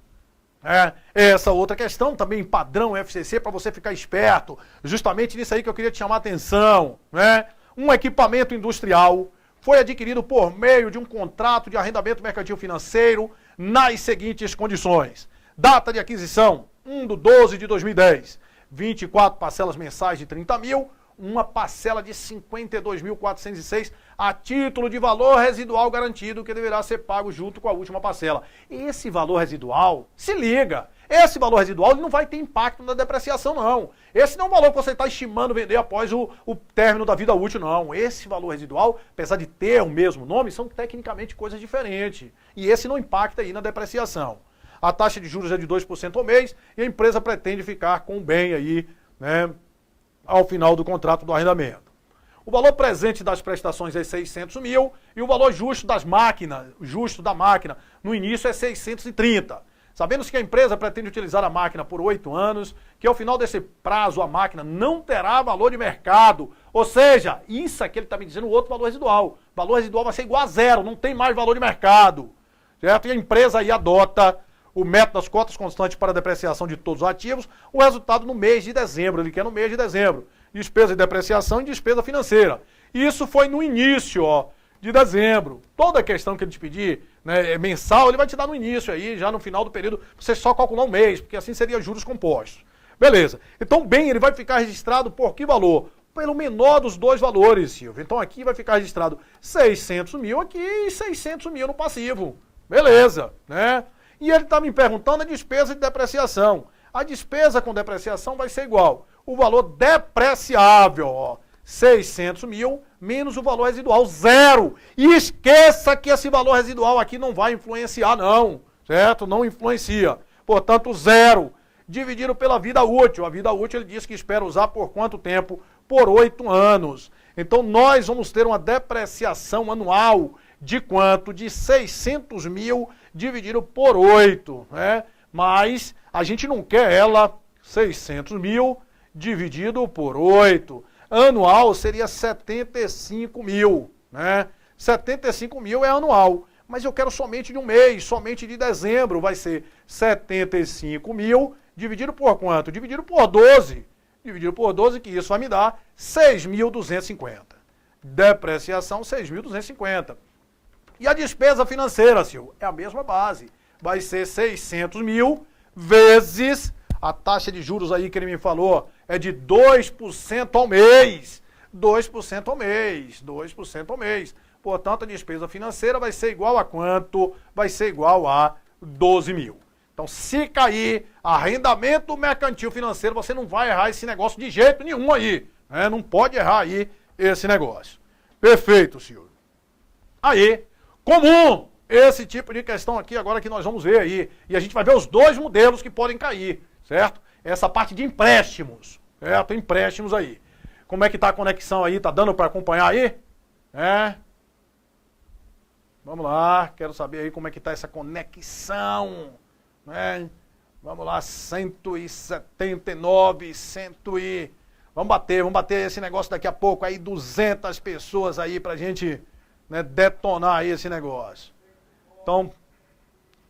Essa outra questão, também padrão FCC, para você ficar esperto. Justamente nisso aí que eu queria te chamar a atenção, né? Um equipamento industrial foi adquirido por meio de um contrato de arrendamento mercantil financeiro nas seguintes condições. Data de aquisição, 1/12/2010. 24 parcelas mensais de 30 mil, uma parcela de 52.406 a título de valor residual garantido que deverá ser pago junto com a última parcela. Esse valor residual, se liga, esse valor residual ele não vai ter impacto na depreciação, não. Esse não é um valor que você está estimando vender após o término da vida útil, não. Esse valor residual, apesar de ter o mesmo nome, são tecnicamente coisas diferentes. E esse não impacta aí na depreciação. A taxa de juros é de 2% ao mês e a empresa pretende ficar com o bem aí, né, ao final do contrato do arrendamento. O valor presente das prestações é 600 mil e o valor justo das máquinas, da máquina, no início é 630. Sabendo-se que a empresa pretende utilizar a máquina por 8 anos, que ao final desse prazo a máquina não terá valor de mercado. Ou seja, isso aqui ele está me dizendo o outro valor residual. O valor residual vai ser igual a zero, não tem mais valor de mercado. Certo? E a empresa aí adota o método das cotas constantes para a depreciação de todos os ativos, o resultado no mês de dezembro, ele quer no mês de dezembro. Despesa de depreciação e despesa financeira. Isso foi no início, de dezembro. Toda a questão que ele te pedir, né, mensal, ele vai te dar no início aí, já no final do período, você só calcular um mês, porque assim seria juros compostos. Beleza. Então, bem, ele vai ficar registrado por que valor? Pelo menor dos dois valores, Silvio. Então aqui vai ficar registrado 600 mil aqui e 600 mil no passivo. Beleza, né? E ele está me perguntando a despesa de depreciação. A despesa com depreciação vai ser igual. O valor depreciável, 600 mil, menos o valor residual, zero. E esqueça que esse valor residual aqui não vai influenciar, não. Certo? Não influencia. Portanto, zero. Dividido pela vida útil. A vida útil ele diz que espera usar por quanto tempo? Por 8 anos. Então, nós vamos ter uma depreciação anual de quanto? De 600 mil dividido por 8, né? Mas a gente não quer ela 600 mil dividido por 8. Anual seria 75 mil, né? 75 mil é anual, mas eu quero somente de um mês, somente de dezembro, vai ser 75 mil dividido por quanto? Dividido por 12. Dividido por 12, que isso vai me dar 6.250. Depreciação, 6.250. E a despesa financeira, Silvio, é a mesma base. Vai ser 600 mil vezes a taxa de juros aí que ele me falou é de 2% ao mês. 2% ao mês. 2% ao mês. Portanto, a despesa financeira vai ser igual a quanto? Vai ser igual a 12 mil. Então, se cair arrendamento mercantil financeiro, você não vai errar esse negócio de jeito nenhum aí. Né? Não pode errar aí esse negócio. Perfeito, senhor. Aí, comum esse tipo de questão aqui agora que nós vamos ver aí. E a gente vai ver os dois modelos que podem cair, certo? Essa parte de empréstimos, certo? Empréstimos aí. Como é que tá a conexão aí? Tá dando para acompanhar aí? Vamos lá, quero saber aí como é que tá essa conexão, né? Vamos lá, 179, 100 Vamos bater esse negócio daqui a pouco aí, 200 pessoas aí pra gente né, detonar aí esse negócio. Então,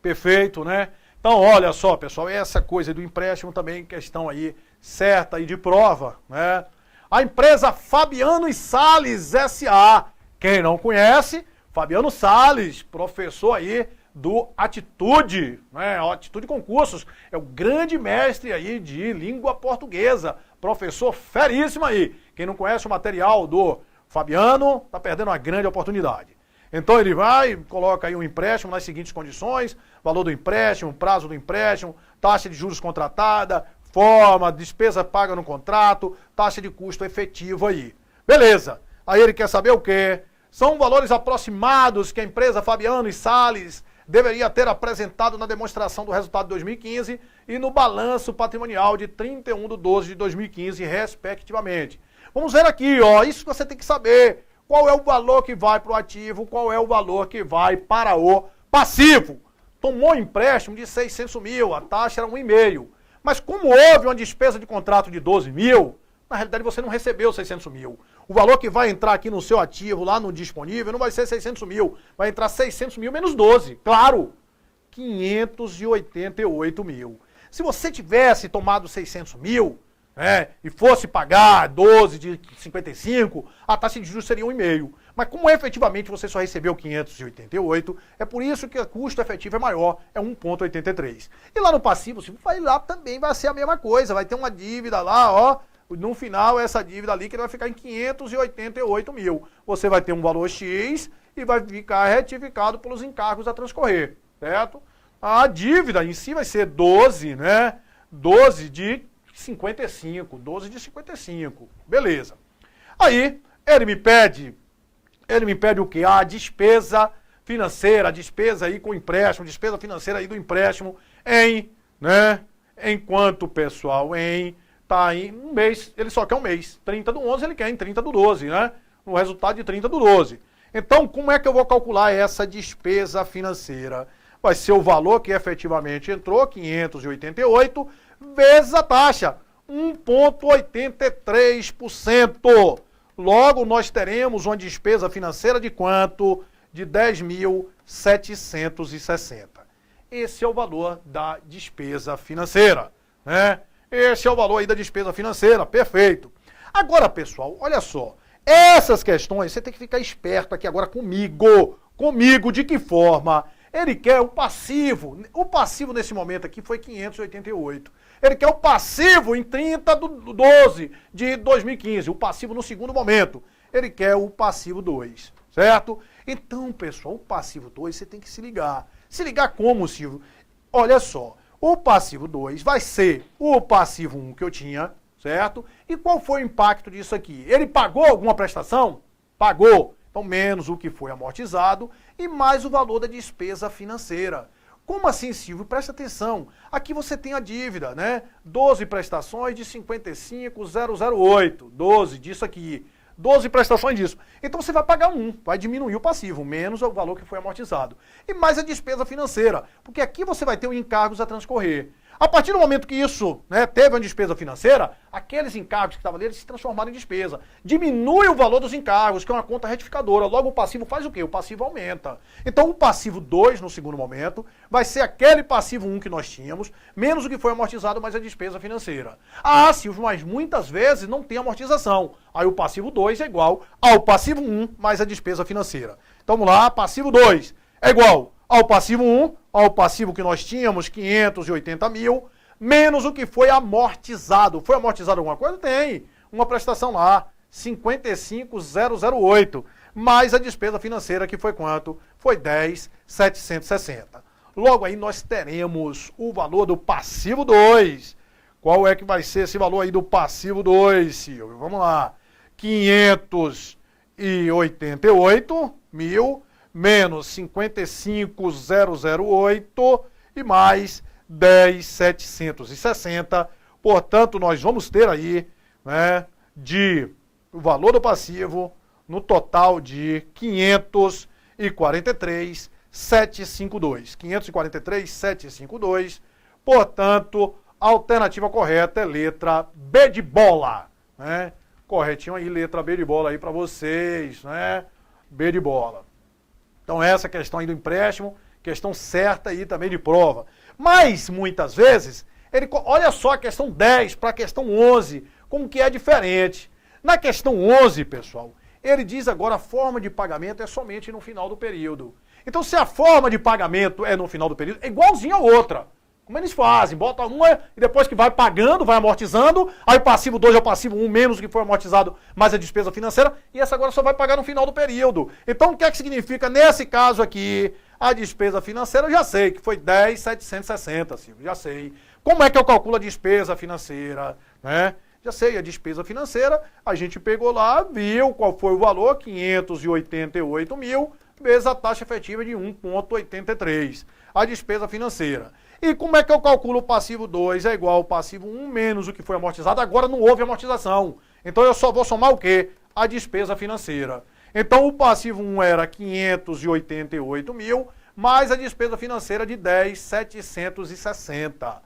perfeito, né? Então, olha só, pessoal, essa coisa do empréstimo também, questão aí certa e de prova, né? A empresa Fabiano e Sales S.A. Quem não conhece, Fabiano Sales, professor aí do Atitude, né? Atitude Concursos, é o grande mestre aí de língua portuguesa, professor feríssimo aí. Quem não conhece o material do Fabiano, tá perdendo uma grande oportunidade. Então ele vai, coloca aí um empréstimo nas seguintes condições: valor do empréstimo, prazo do empréstimo, taxa de juros contratada, forma, despesa paga no contrato, taxa de custo efetivo aí. Beleza. Aí ele quer saber o quê? São valores aproximados que a empresa Fabiano e Sales deveria ter apresentado na demonstração do resultado de 2015 e no balanço patrimonial de 31/12 de 2015, respectivamente. Vamos ver aqui, ó, isso que você tem que saber. Qual é o valor que vai para o ativo, qual é o valor que vai para o passivo. Tomou um empréstimo de 600 mil, a taxa era 1,5. Mas como houve uma despesa de contrato de 12 mil, na realidade você não recebeu 600 mil. O valor que vai entrar aqui no seu ativo, lá no disponível, não vai ser 600 mil. Vai entrar 600 mil menos 12. Claro, 588 mil. Se você tivesse tomado 600 mil, e fosse pagar 12 de 55, a taxa de juros seria 1,5. Mas como efetivamente você só recebeu 588, é por isso que o custo efetivo é maior, é 1,83. E lá no passivo, se vai lá também vai ser a mesma coisa, vai ter uma dívida lá, ó, no final essa dívida líquida vai ficar em 588 mil. Você vai ter um valor X e vai ficar retificado pelos encargos a transcorrer, certo? A dívida em si vai ser 12, né? 12 de 55, beleza. Aí, ele me pede o quê? A despesa financeira, a despesa aí com empréstimo, despesa financeira aí do empréstimo em quanto, pessoal, tá em um mês, ele só quer um mês, 30/11 ele quer em 30/12, né? No resultado de 30/12. Então, como é que eu vou calcular essa despesa financeira? Vai ser o valor que efetivamente entrou, 588, vezes a taxa, 1,83%. Logo, nós teremos uma despesa financeira de quanto? De 10.760. Esse é o valor da despesa financeira, né? Esse é o valor aí da despesa financeira, perfeito. Agora, pessoal, olha só, essas questões, você tem que ficar esperto aqui agora comigo, de que forma? Ele quer o passivo nesse momento aqui foi 588. Ele quer o passivo em 30/12 de 2015, o passivo no segundo momento. Ele quer o passivo 2, certo? Então, pessoal, o passivo 2 você tem que se ligar. Se ligar como, Silvio? Olha só, o passivo 2 vai ser o passivo 1 que eu tinha, certo? E qual foi o impacto disso aqui? Ele pagou alguma prestação? Pagou. Então, menos o que foi amortizado e mais o valor da despesa financeira. Como assim, Silvio? Presta atenção. Aqui você tem a dívida, né? 12 prestações de 55.008. 12 disso aqui. 12 prestações disso. Então você vai pagar vai diminuir o passivo, menos o valor que foi amortizado. E mais a despesa financeira, porque aqui você vai ter os encargos a transcorrer. A partir do momento que isso, teve uma despesa financeira, aqueles encargos que estavam ali se transformaram em despesa. Diminui o valor dos encargos, que é uma conta retificadora. Logo o passivo faz o quê? O passivo aumenta. Então o passivo 2, no segundo momento, vai ser aquele passivo 1 que nós tínhamos, menos o que foi amortizado, mais a despesa financeira. Ah, Silvio, mas muitas vezes não tem amortização. Aí o passivo 2 é igual ao passivo 1 mais a despesa financeira. Então vamos lá, passivo 2 é igual ao passivo 1, ao passivo que nós tínhamos, 580 mil, menos o que foi amortizado. Foi amortizado alguma coisa? Tem. Uma prestação lá, 55.008, mais a despesa financeira, que foi quanto? Foi 10.760. Logo aí nós teremos o valor do passivo 2. Qual é que vai ser esse valor aí do passivo 2, Silvio? Vamos lá. 588 mil menos 55.008 e mais 10.760. Portanto, nós vamos ter aí, o valor do passivo no total de 543.752. 543.752. Portanto, a alternativa correta é letra B de bola, Corretinho aí, letra B de bola aí para vocês, B de bola. Então essa questão aí do empréstimo, questão certa aí também de prova. Mas, muitas vezes, olha só a questão 10 para a questão 11, como que é diferente. Na questão 11, pessoal, ele diz agora a forma de pagamento é somente no final do período. Então, se a forma de pagamento é no final do período, é igualzinho a outra. Como eles fazem, bota uma e depois que vai pagando, vai amortizando, aí o passivo 2 é o passivo 1 menos o que foi amortizado, mais a despesa financeira, e essa agora só vai pagar no final do período. Então, o que é que significa nesse caso aqui? A despesa financeira eu já sei, que foi 10.760, Silvio, já sei. Como é que eu calculo a despesa financeira? Né? Já sei, a despesa financeira, a gente pegou lá, viu qual foi o valor, 588 mil, vezes a taxa efetiva de 1,83. A despesa financeira. E como é que eu calculo o passivo 2? É igual ao passivo 1 menos o que foi amortizado. Agora não houve amortização. Então eu só vou somar o quê? A despesa financeira. Então o passivo 1 era 588 mil, mais a despesa financeira de 10.760.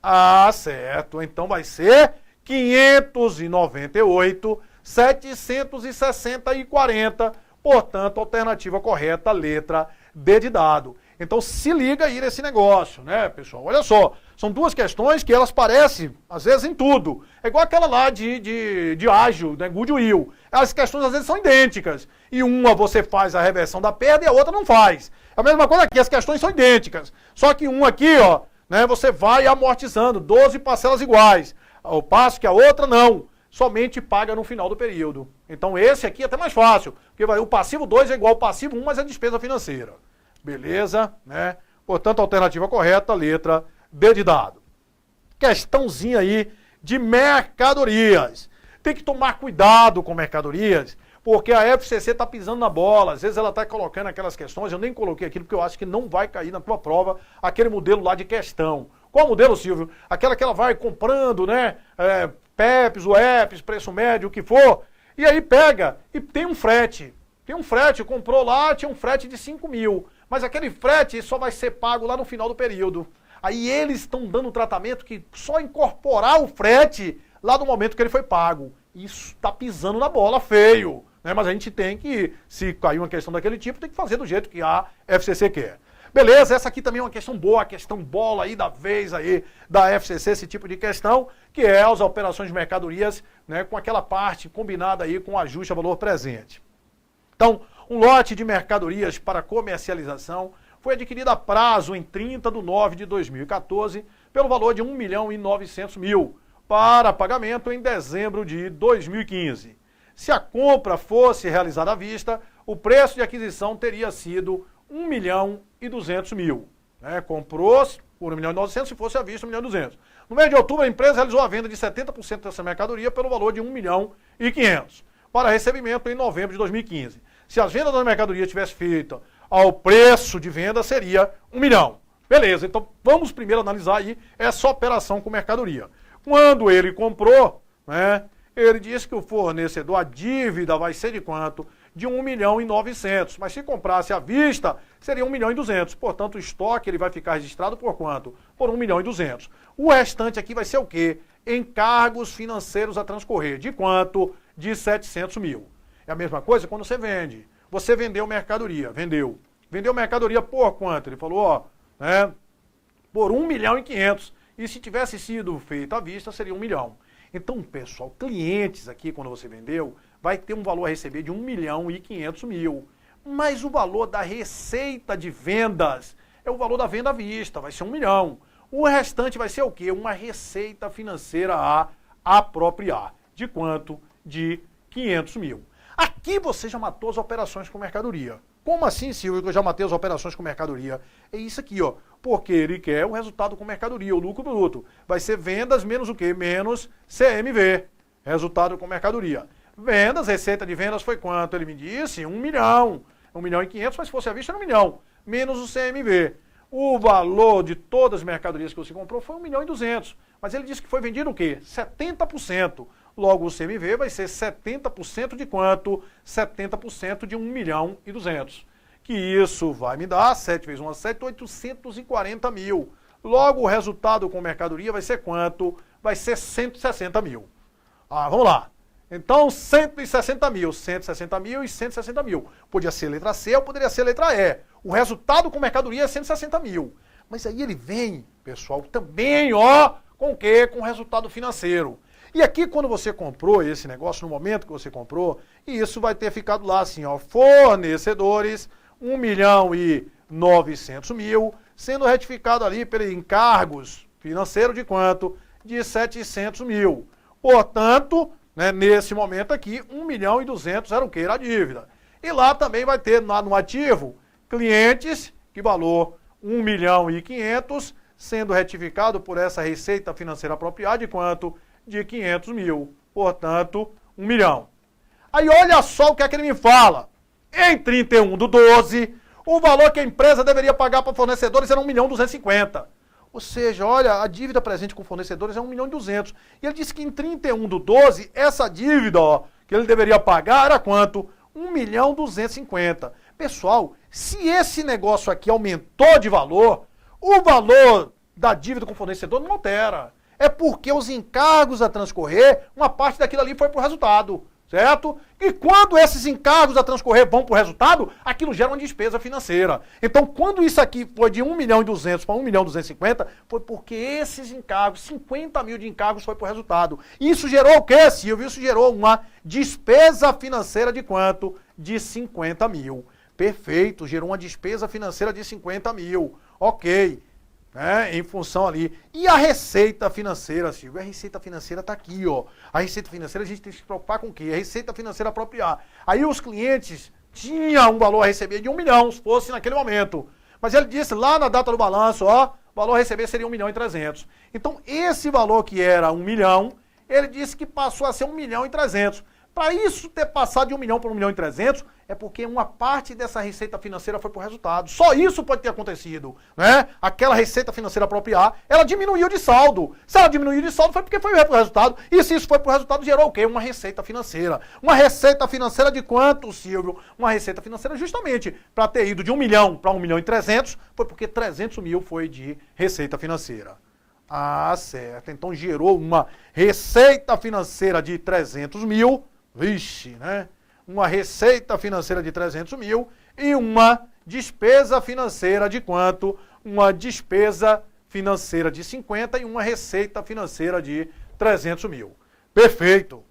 Ah, certo. Então vai ser 598.760,40. Portanto, alternativa correta, letra D de dado. Então se liga aí nesse negócio, né, pessoal? Olha só, são duas questões que elas parecem, às vezes, em tudo. É igual aquela lá de ágil, né, Goodwill. As questões, às vezes, são idênticas. E uma você faz a reversão da perda e a outra não faz. É a mesma coisa aqui, as questões são idênticas. Só que uma aqui, ó, né, você vai amortizando 12 parcelas iguais. Ao passo que a outra não. Somente paga no final do período. Então esse aqui é até mais fácil. Porque o passivo 2 é igual ao passivo 1, mas é despesa financeira. Beleza, né? Portanto, a alternativa correta, letra D de dado. Questãozinha aí de mercadorias. Tem que tomar cuidado com mercadorias, porque a FCC está pisando na bola. Às vezes ela está colocando aquelas questões, eu nem coloquei aquilo porque eu acho que não vai cair na tua prova aquele modelo lá de questão. Qual modelo, Silvio? Aquela que ela vai comprando, né? PEPs, UEPs, preço médio, o que for, e aí pega e tem um frete. Tem um frete, comprou lá, tinha um frete de 5 mil. Mas aquele frete só vai ser pago lá no final do período. Aí eles estão dando um tratamento que só incorporar o frete lá no momento que ele foi pago. Isso está pisando na bola feio. Né? Mas a gente tem que, se cair uma questão daquele tipo, tem que fazer do jeito que a FCC quer. Beleza, essa aqui também é uma questão boa, a questão bola aí da vez aí da FCC, esse tipo de questão, que é as operações de mercadorias, né, com aquela parte combinada aí com ajuste a valor presente. Então, um lote de mercadorias para comercialização foi adquirido a prazo em 30 de nove de 2014 pelo valor de 1.900.000 para pagamento em dezembro de 2015. Se a compra fosse realizada à vista, o preço de aquisição teria sido 1.200.000. Né? Comprou por 1.900.000, se fosse à vista 1.200.000. No mês de outubro, a empresa realizou a venda de 70% dessa mercadoria pelo valor de 1.500.000 para recebimento em novembro de 2015. Se as vendas da mercadoria tivessem feito ao preço de venda, seria 1 milhão. Beleza, então vamos primeiro analisar aí essa operação com mercadoria. Quando ele comprou, né, ele disse que o fornecedor, a dívida vai ser de quanto? De 1.900.000. Mas se comprasse à vista, seria 1.200.000. Portanto, o estoque ele vai ficar registrado por quanto? Por 1.200.000. O restante aqui vai ser o quê? Encargos financeiros a transcorrer. De quanto? De 700.000. É a mesma coisa quando você vende. Você vendeu mercadoria, vendeu. Vendeu mercadoria por quanto? Ele falou, ó, né, por 1.500.000. E se tivesse sido feito à vista, seria 1 milhão. Então, pessoal, clientes aqui, quando você vendeu, vai ter um valor a receber de 1.500.000. Mas o valor da receita de vendas é o valor da venda à vista, vai ser 1 milhão. O restante vai ser o quê? Uma receita financeira a apropriar. De quanto? De 500.000. Aqui você já matou as operações com mercadoria. Como assim, Silvio, que eu já matei as operações com mercadoria? É isso aqui, ó. Porque ele quer um resultado com mercadoria, o lucro bruto. Vai ser vendas menos o quê? Menos CMV. Resultado com mercadoria. Vendas, receita de vendas foi quanto? Ele me disse 1 milhão. 1.500.000, mas se fosse à vista era 1 milhão. Menos o CMV. O valor de todas as mercadorias que você comprou foi 1.200.000. Mas ele disse que foi vendido o quê? 70%. Logo, o CMV vai ser 70% de quanto? 70% de 1.200.000. Que isso vai me dar, 7 vezes 1 a 7, 840.000. Logo, o resultado com mercadoria vai ser quanto? Vai ser 160.000. Ah, vamos lá. Então, 160 mil, 160 mil e 160 mil. Podia ser letra C ou poderia ser letra E. O resultado com mercadoria é 160 mil. Mas aí ele vem, pessoal, também, ó, com o quê? Com o resultado financeiro. E aqui, quando você comprou esse negócio, no momento que você comprou, isso vai ter ficado lá assim, ó, fornecedores, 1.900.000, sendo retificado ali pelos encargos financeiros de quanto? De 700 mil. Portanto, né, nesse momento aqui, 1.200.000 era o que? Era a dívida. E lá também vai ter, lá no ativo, clientes, que valor 1.500.000, sendo retificado por essa receita financeira apropriada de quanto? De 500 mil. Portanto, 1 milhão. Aí olha só o que é que ele me fala. Em 31/12, o valor que a empresa deveria pagar para fornecedores era 1.250.000. Ou seja, olha, a dívida presente com fornecedores é 1.200.000. E ele disse que em 31/12, essa dívida, ó, que ele deveria pagar era quanto? 1.250.000. Pessoal, se esse negócio aqui aumentou de valor, o valor da dívida com fornecedor não altera. É porque os encargos a transcorrer, uma parte daquilo ali foi para o resultado. Certo? E quando esses encargos a transcorrer vão para o resultado, aquilo gera uma despesa financeira. Então, quando isso aqui foi de 1.200.000 para 1.250.000, foi porque esses encargos, 50 mil de encargos foi para o resultado. Isso gerou o quê, Silvio? Isso gerou uma despesa financeira de quanto? De 50 mil. Perfeito, gerou uma despesa financeira de 50 mil. Ok. Em função ali. E a receita financeira, Silvio? A receita financeira está aqui, ó. A receita financeira a gente tem que se preocupar com o quê? A receita financeira apropriar. Aí os clientes tinham um valor a receber de 1 milhão, se fosse naquele momento. Mas ele disse lá na data do balanço, ó, o valor a receber seria 1.300.000. Então, esse valor que era 1 milhão, ele disse que passou a ser 1.300.000. Para isso ter passado de 1 milhão para 1.300.000, é porque uma parte dessa receita financeira foi para o resultado. Só isso pode ter acontecido, né? Aquela receita financeira apropriar, ela diminuiu de saldo. Se ela diminuiu de saldo, foi porque foi para o resultado. E se isso foi para o resultado, gerou o quê? Uma receita financeira. Uma receita financeira de quanto, Silvio? Uma receita financeira justamente para ter ido de 1 milhão para 1.300.000, foi porque 300 mil foi de receita financeira. Ah, certo. Então gerou uma receita financeira de 300 mil, vixe, né? Uma receita financeira de 300 mil e uma despesa financeira de quanto? Uma despesa financeira de 50 e uma receita financeira de 300 mil. Perfeito.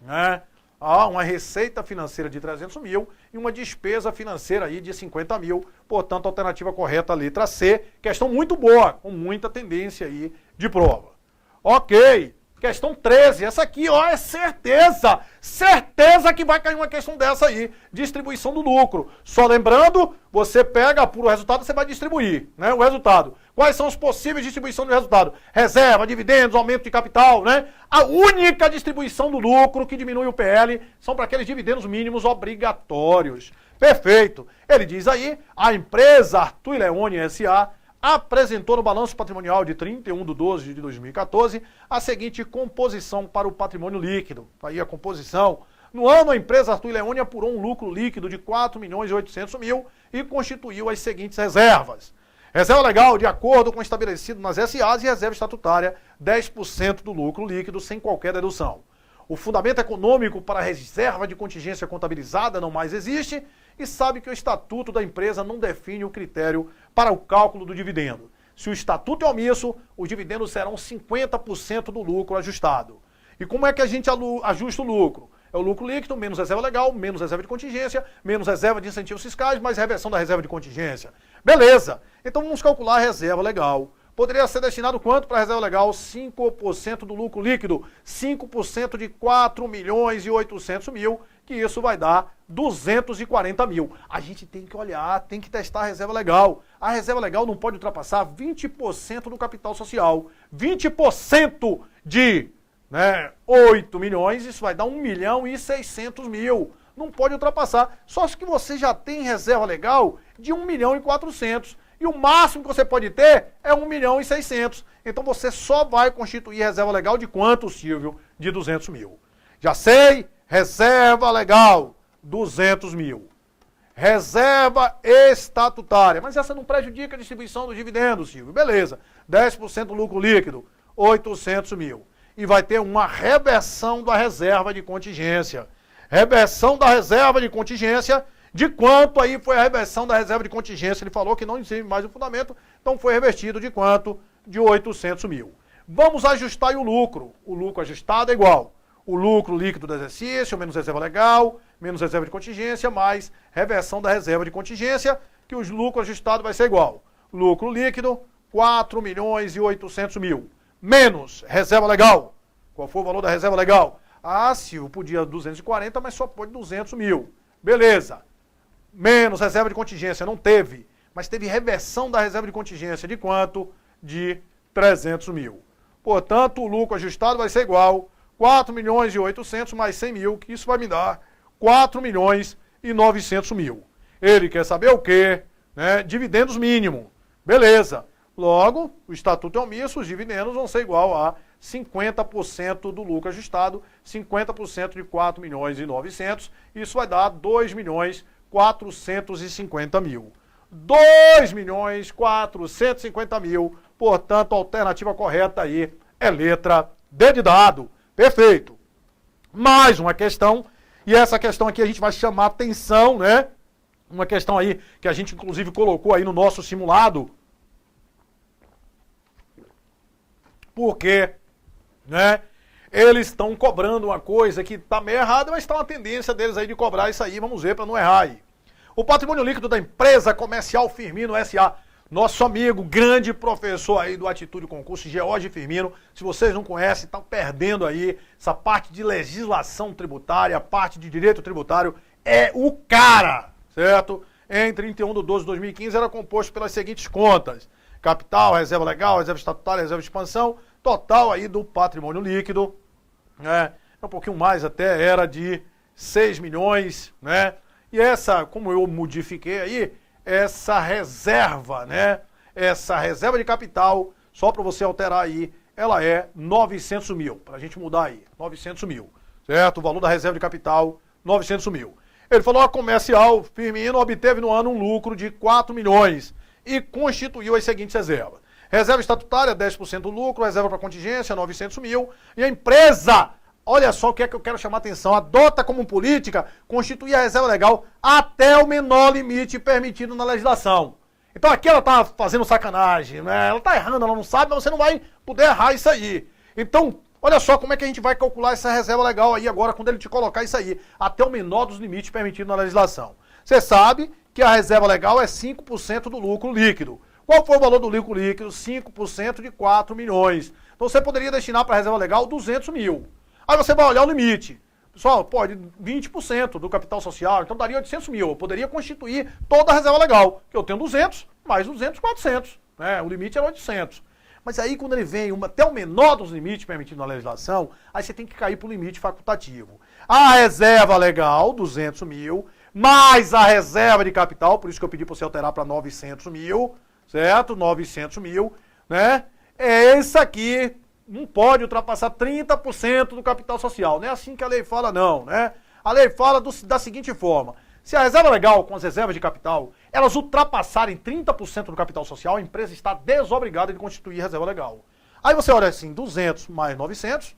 Né? Uma receita financeira de 300 mil e uma despesa financeira aí de 50 mil. Portanto, a alternativa correta, a letra C. Questão muito boa, com muita tendência aí de prova. Ok. Questão 13, essa aqui, ó, é certeza. Certeza que vai cair uma questão dessa aí. Distribuição do lucro. Só lembrando, você pega, apura o resultado, você vai distribuir, né, o resultado. Quais são os possíveis distribuição do resultado? Reserva, dividendos, aumento de capital, né? A única distribuição do lucro que diminui o PL são para aqueles dividendos mínimos obrigatórios. Perfeito. Ele diz aí, a empresa Arthur e Leone S.A. apresentou no balanço patrimonial de 31/12 de 2014 a seguinte composição para o patrimônio líquido. Aí a composição. No ano, a empresa Arthur e Leone apurou um lucro líquido de 4.800.000 e constituiu as seguintes reservas. Reserva legal, de acordo com o estabelecido nas SAs, e reserva estatutária, 10% do lucro líquido, sem qualquer dedução. O fundamento econômico para a reserva de contingência contabilizada não mais existe e sabe que o estatuto da empresa não define o critério para o cálculo do dividendo. Se o estatuto é omisso, os dividendos serão 50% do lucro ajustado. E como é que a gente ajusta o lucro? É o lucro líquido, menos reserva legal, menos reserva de contingência, menos reserva de incentivos fiscais, mais reversão da reserva de contingência. Beleza! Então vamos calcular a reserva legal. Poderia ser destinado quanto para a reserva legal? 5% do lucro líquido, 5% de 4.800.000, que isso vai dar 240 mil. A gente tem que olhar, tem que testar a reserva legal. A reserva legal não pode ultrapassar 20% do capital social. 20% de 8 milhões, isso vai dar 1.600.000. Não pode ultrapassar. Só que você já tem reserva legal de 1.400.000. E o máximo que você pode ter é 1.600.000. Então você só vai constituir reserva legal de quanto, Silvio? De 200 mil. Já sei, reserva legal, 200 mil. Reserva estatutária. Mas essa não prejudica a distribuição dos dividendos, Silvio. Beleza. 10% do lucro líquido, 800 mil. e vai ter uma reversão da reserva de contingência. Reversão da reserva de contingência. De quanto aí foi a reversão da reserva de contingência? Ele falou que não existe mais o fundamento, então foi revertido de quanto? De 800 mil. Vamos ajustar aí o lucro. O lucro ajustado é igual. O lucro líquido do exercício, menos reserva legal, menos reserva de contingência, mais reversão da reserva de contingência, que o lucro ajustado vai ser igual. Lucro líquido, 4 milhões e 800 mil. Menos reserva legal. Qual foi o valor da reserva legal? Ah, Silvio, podia 240, mas só pôde 200 mil. Beleza. Menos reserva de contingência, não teve. Mas teve reversão da reserva de contingência de quanto? De 300 mil. Portanto, o lucro ajustado vai ser igual 4 milhões e 800 mais 100 mil, que isso vai me dar 4 milhões e 900 mil. Ele quer saber o quê? Né? Dividendos mínimo. Beleza. Logo, o estatuto é omisso, os dividendos vão ser igual a 50% do lucro ajustado, 50% de 4 milhões e 900, isso vai dar 2 milhões 450 mil. 2 milhões 450 mil, portanto, a alternativa correta aí é letra D de dado. Perfeito. Mais uma questão, e essa questão aqui a gente vai chamar atenção, né? Uma questão aí que a gente inclusive colocou aí no nosso simulado, porque, né, eles estão cobrando uma coisa que está meio errada, mas está uma tendência deles aí de cobrar isso aí, vamos ver para não errar aí. O patrimônio líquido da empresa comercial Firmino S.A., nosso amigo, grande professor aí do Atitude Concurso, George Firmino, se vocês não conhecem, estão perdendo aí essa parte de legislação tributária, a parte de direito tributário, é o cara, certo? Em 31/12/2015 era composto pelas seguintes contas: capital, reserva legal, reserva estatutária, reserva de expansão, total aí do patrimônio líquido, né? Um pouquinho mais até, era de 6 milhões, né? E essa, como eu modifiquei aí, essa reserva, né? Essa reserva de capital, só para você alterar aí, ela é 900 mil, para a gente mudar aí, 900 mil, certo? O valor da reserva de capital, 900 mil. Ele falou, a comercial Firmino obteve no ano um lucro de 4 milhões e constituiu as seguintes reservas. Reserva estatutária, 10% do lucro, reserva para contingência, 900 mil. E a empresa, olha só o que é que eu quero chamar a atenção, adota como política constituir a reserva legal até o menor limite permitido na legislação. Então aqui ela está fazendo sacanagem, né? Ela está errando, ela não sabe, mas você não vai poder errar isso aí. Então, olha só como é que a gente vai calcular essa reserva legal aí agora, quando ele te colocar isso aí, até o menor dos limites permitidos na legislação. Você sabe que a reserva legal é 5% do lucro líquido. Qual foi o valor do lucro líquido? 5% de 4 milhões. Então você poderia destinar para a reserva legal 200 mil. Aí você vai olhar o limite. Pessoal, pode 20% do capital social, então daria 800 mil. Eu poderia constituir toda a reserva legal, que eu tenho 200, mais 200, 400. Né? O limite era 800. Mas aí quando ele vem até o menor dos limites permitidos na legislação, aí você tem que cair para o limite facultativo. A reserva legal, 200 mil, mais a reserva de capital, por isso que eu pedi para você alterar para 900 mil, certo? 900 mil, né? Esse aqui não pode ultrapassar 30% do capital social. Não é assim que a lei fala, não, né? A lei fala da seguinte forma: se a reserva legal com as reservas de capital, elas ultrapassarem 30% do capital social, a empresa está desobrigada de constituir reserva legal. Aí você olha assim, 200 mais 900,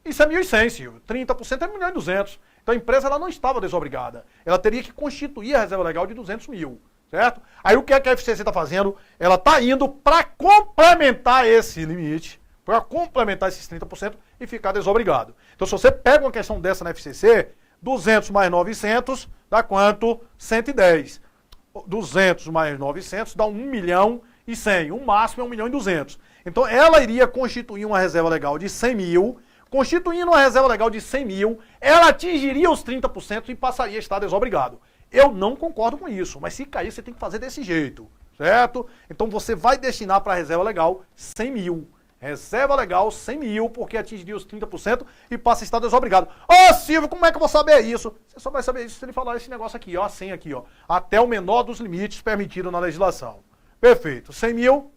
isso é 1.100, Silvio. 30% é 1.200.000. Então a empresa ela não estava desobrigada. Ela teria que constituir a reserva legal de 200 mil, certo? Aí o que a FCC está fazendo? Ela está indo para complementar esse limite, para complementar esses 30% e ficar desobrigado. Então se você pega uma questão dessa na FCC, 200 mais 900 dá quanto? 110. 200 mais 900 dá 1.100.000. O máximo é 1.200.000. Então ela iria constituir uma reserva legal de 100 mil. Constituindo uma reserva legal de 100 mil, ela atingiria os 30% e passaria a estar desobrigado. Eu não concordo com isso, mas se cair você tem que fazer desse jeito, certo? Então você vai destinar para a reserva legal 100 mil. Reserva legal 100 mil, porque atingiria os 30% e passa a estar desobrigado. Ô Silvio, como é que eu vou saber isso? Você só vai saber isso se ele falar esse negócio aqui, ó, 100 aqui, ó. Até o menor dos limites permitido na legislação. Perfeito, 100 mil,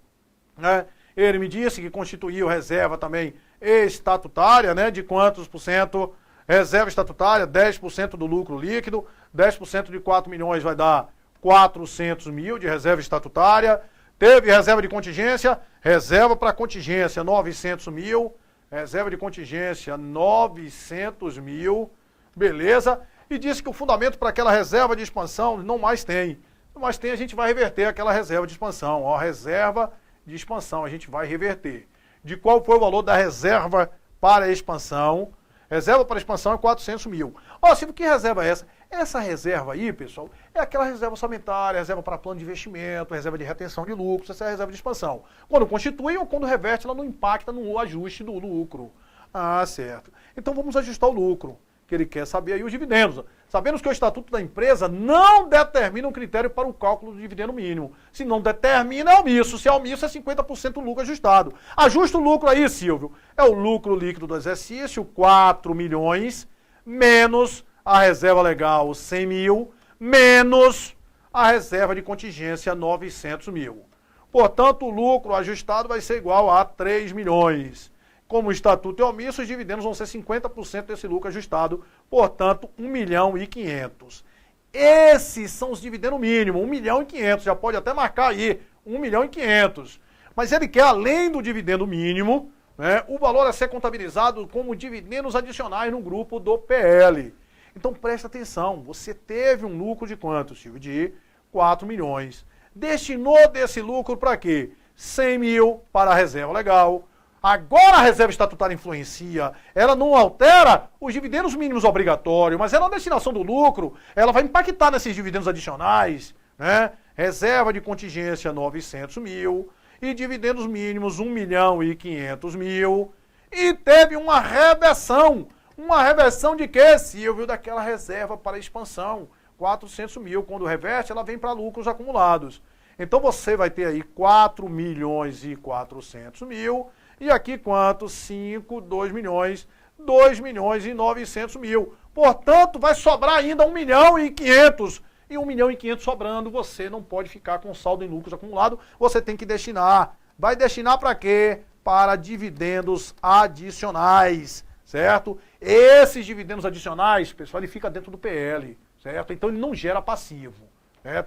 né? Ele me disse que constituiu reserva também estatutária, né? De quantos por cento? Reserva estatutária, 10% do lucro líquido, 10% de 4 milhões vai dar 400 mil de reserva estatutária. Teve reserva de contingência, reserva para contingência, 900 mil, reserva de contingência 900 mil, beleza? E disse que o fundamento para aquela reserva de expansão não mais tem. Não mais tem, a gente vai reverter aquela reserva de expansão. Ó, reserva de expansão, a gente vai reverter. De qual foi o valor da reserva para a expansão? Reserva para a expansão é 400 mil. Ó, Silvio, que reserva é essa? Essa reserva aí, pessoal, é aquela reserva orçamentária, reserva para plano de investimento, reserva de retenção de lucros, essa é a reserva de expansão. Quando constitui ou quando reverte, ela não impacta no ajuste do lucro. Ah, certo. Então vamos ajustar o lucro, que ele quer saber aí os dividendos. Sabemos que o estatuto da empresa não determina um critério para o cálculo do dividendo mínimo. Se não determina, é omisso. Se é omisso, é 50% do lucro ajustado. Ajusta o lucro aí, Silvio. É o lucro líquido do exercício, 4 milhões, menos a reserva legal, 100 mil, menos a reserva de contingência, 900 mil. Portanto, o lucro ajustado vai ser igual a 3 milhões. Como o estatuto é omisso, os dividendos vão ser 50% desse lucro ajustado, portanto, 1 milhão e 500. Esses são os dividendos mínimos, 1 milhão e 500, já pode até marcar aí, 1 milhão e 500. Mas ele quer, além do dividendo mínimo, né, o valor a ser contabilizado como dividendos adicionais no grupo do PL. Então presta atenção, você teve um lucro de quanto, Silvio? De 4 milhões. Destinou desse lucro para quê? 100 mil para a reserva legal. Agora a reserva estatutária influencia, ela não altera os dividendos mínimos obrigatórios, mas ela, na destinação do lucro, ela vai impactar nesses dividendos adicionais, né? Reserva de contingência 900 mil e dividendos mínimos 1 milhão e 500 mil. E teve uma reversão. Uma reversão de quê, Silvio? Daquela reserva para expansão, 400 mil. Quando reverte, ela vem para lucros acumulados. Então você vai ter aí 4 milhões e 400 mil. E aqui quanto? 5, 2 milhões, 2 milhões e 900 mil. Portanto, vai sobrar ainda 1 milhão e 500. E 1 milhão e 500 sobrando, você não pode ficar com saldo em lucros acumulado, você tem que destinar. Vai destinar para quê? Para dividendos adicionais, certo? Esses dividendos adicionais, pessoal, ele fica dentro do PL, certo? Então ele não gera passivo.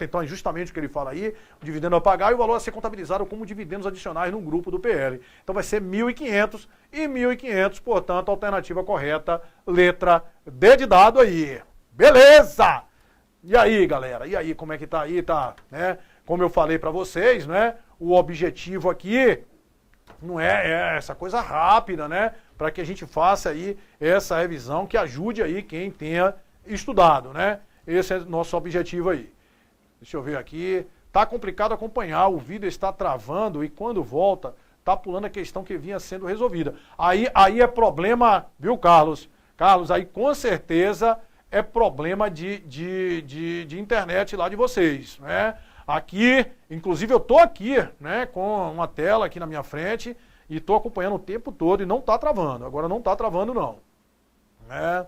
Então é justamente o que ele fala aí, o dividendo a pagar e o valor a ser contabilizado como dividendos adicionais no grupo do PL. Então vai ser 1.500 e 1.500, portanto, a alternativa correta, letra D de dado aí. Beleza! E aí, galera? E aí, como é que tá aí? Tá, né? Como eu falei para vocês, né? O objetivo aqui não é essa coisa rápida, né? Para que a gente faça aí essa revisão que ajude aí quem tenha estudado, né? Esse é o nosso objetivo aí. Deixa eu ver aqui. Tá complicado acompanhar, o vídeo está travando e quando volta, tá pulando a questão que vinha sendo resolvida. Aí é problema, viu, Carlos? Carlos, aí com certeza é problema de internet lá de vocês, né? Aqui, inclusive eu tô aqui, né, com uma tela aqui na minha frente e tô acompanhando o tempo todo e não tá travando. Agora não tá travando não, né?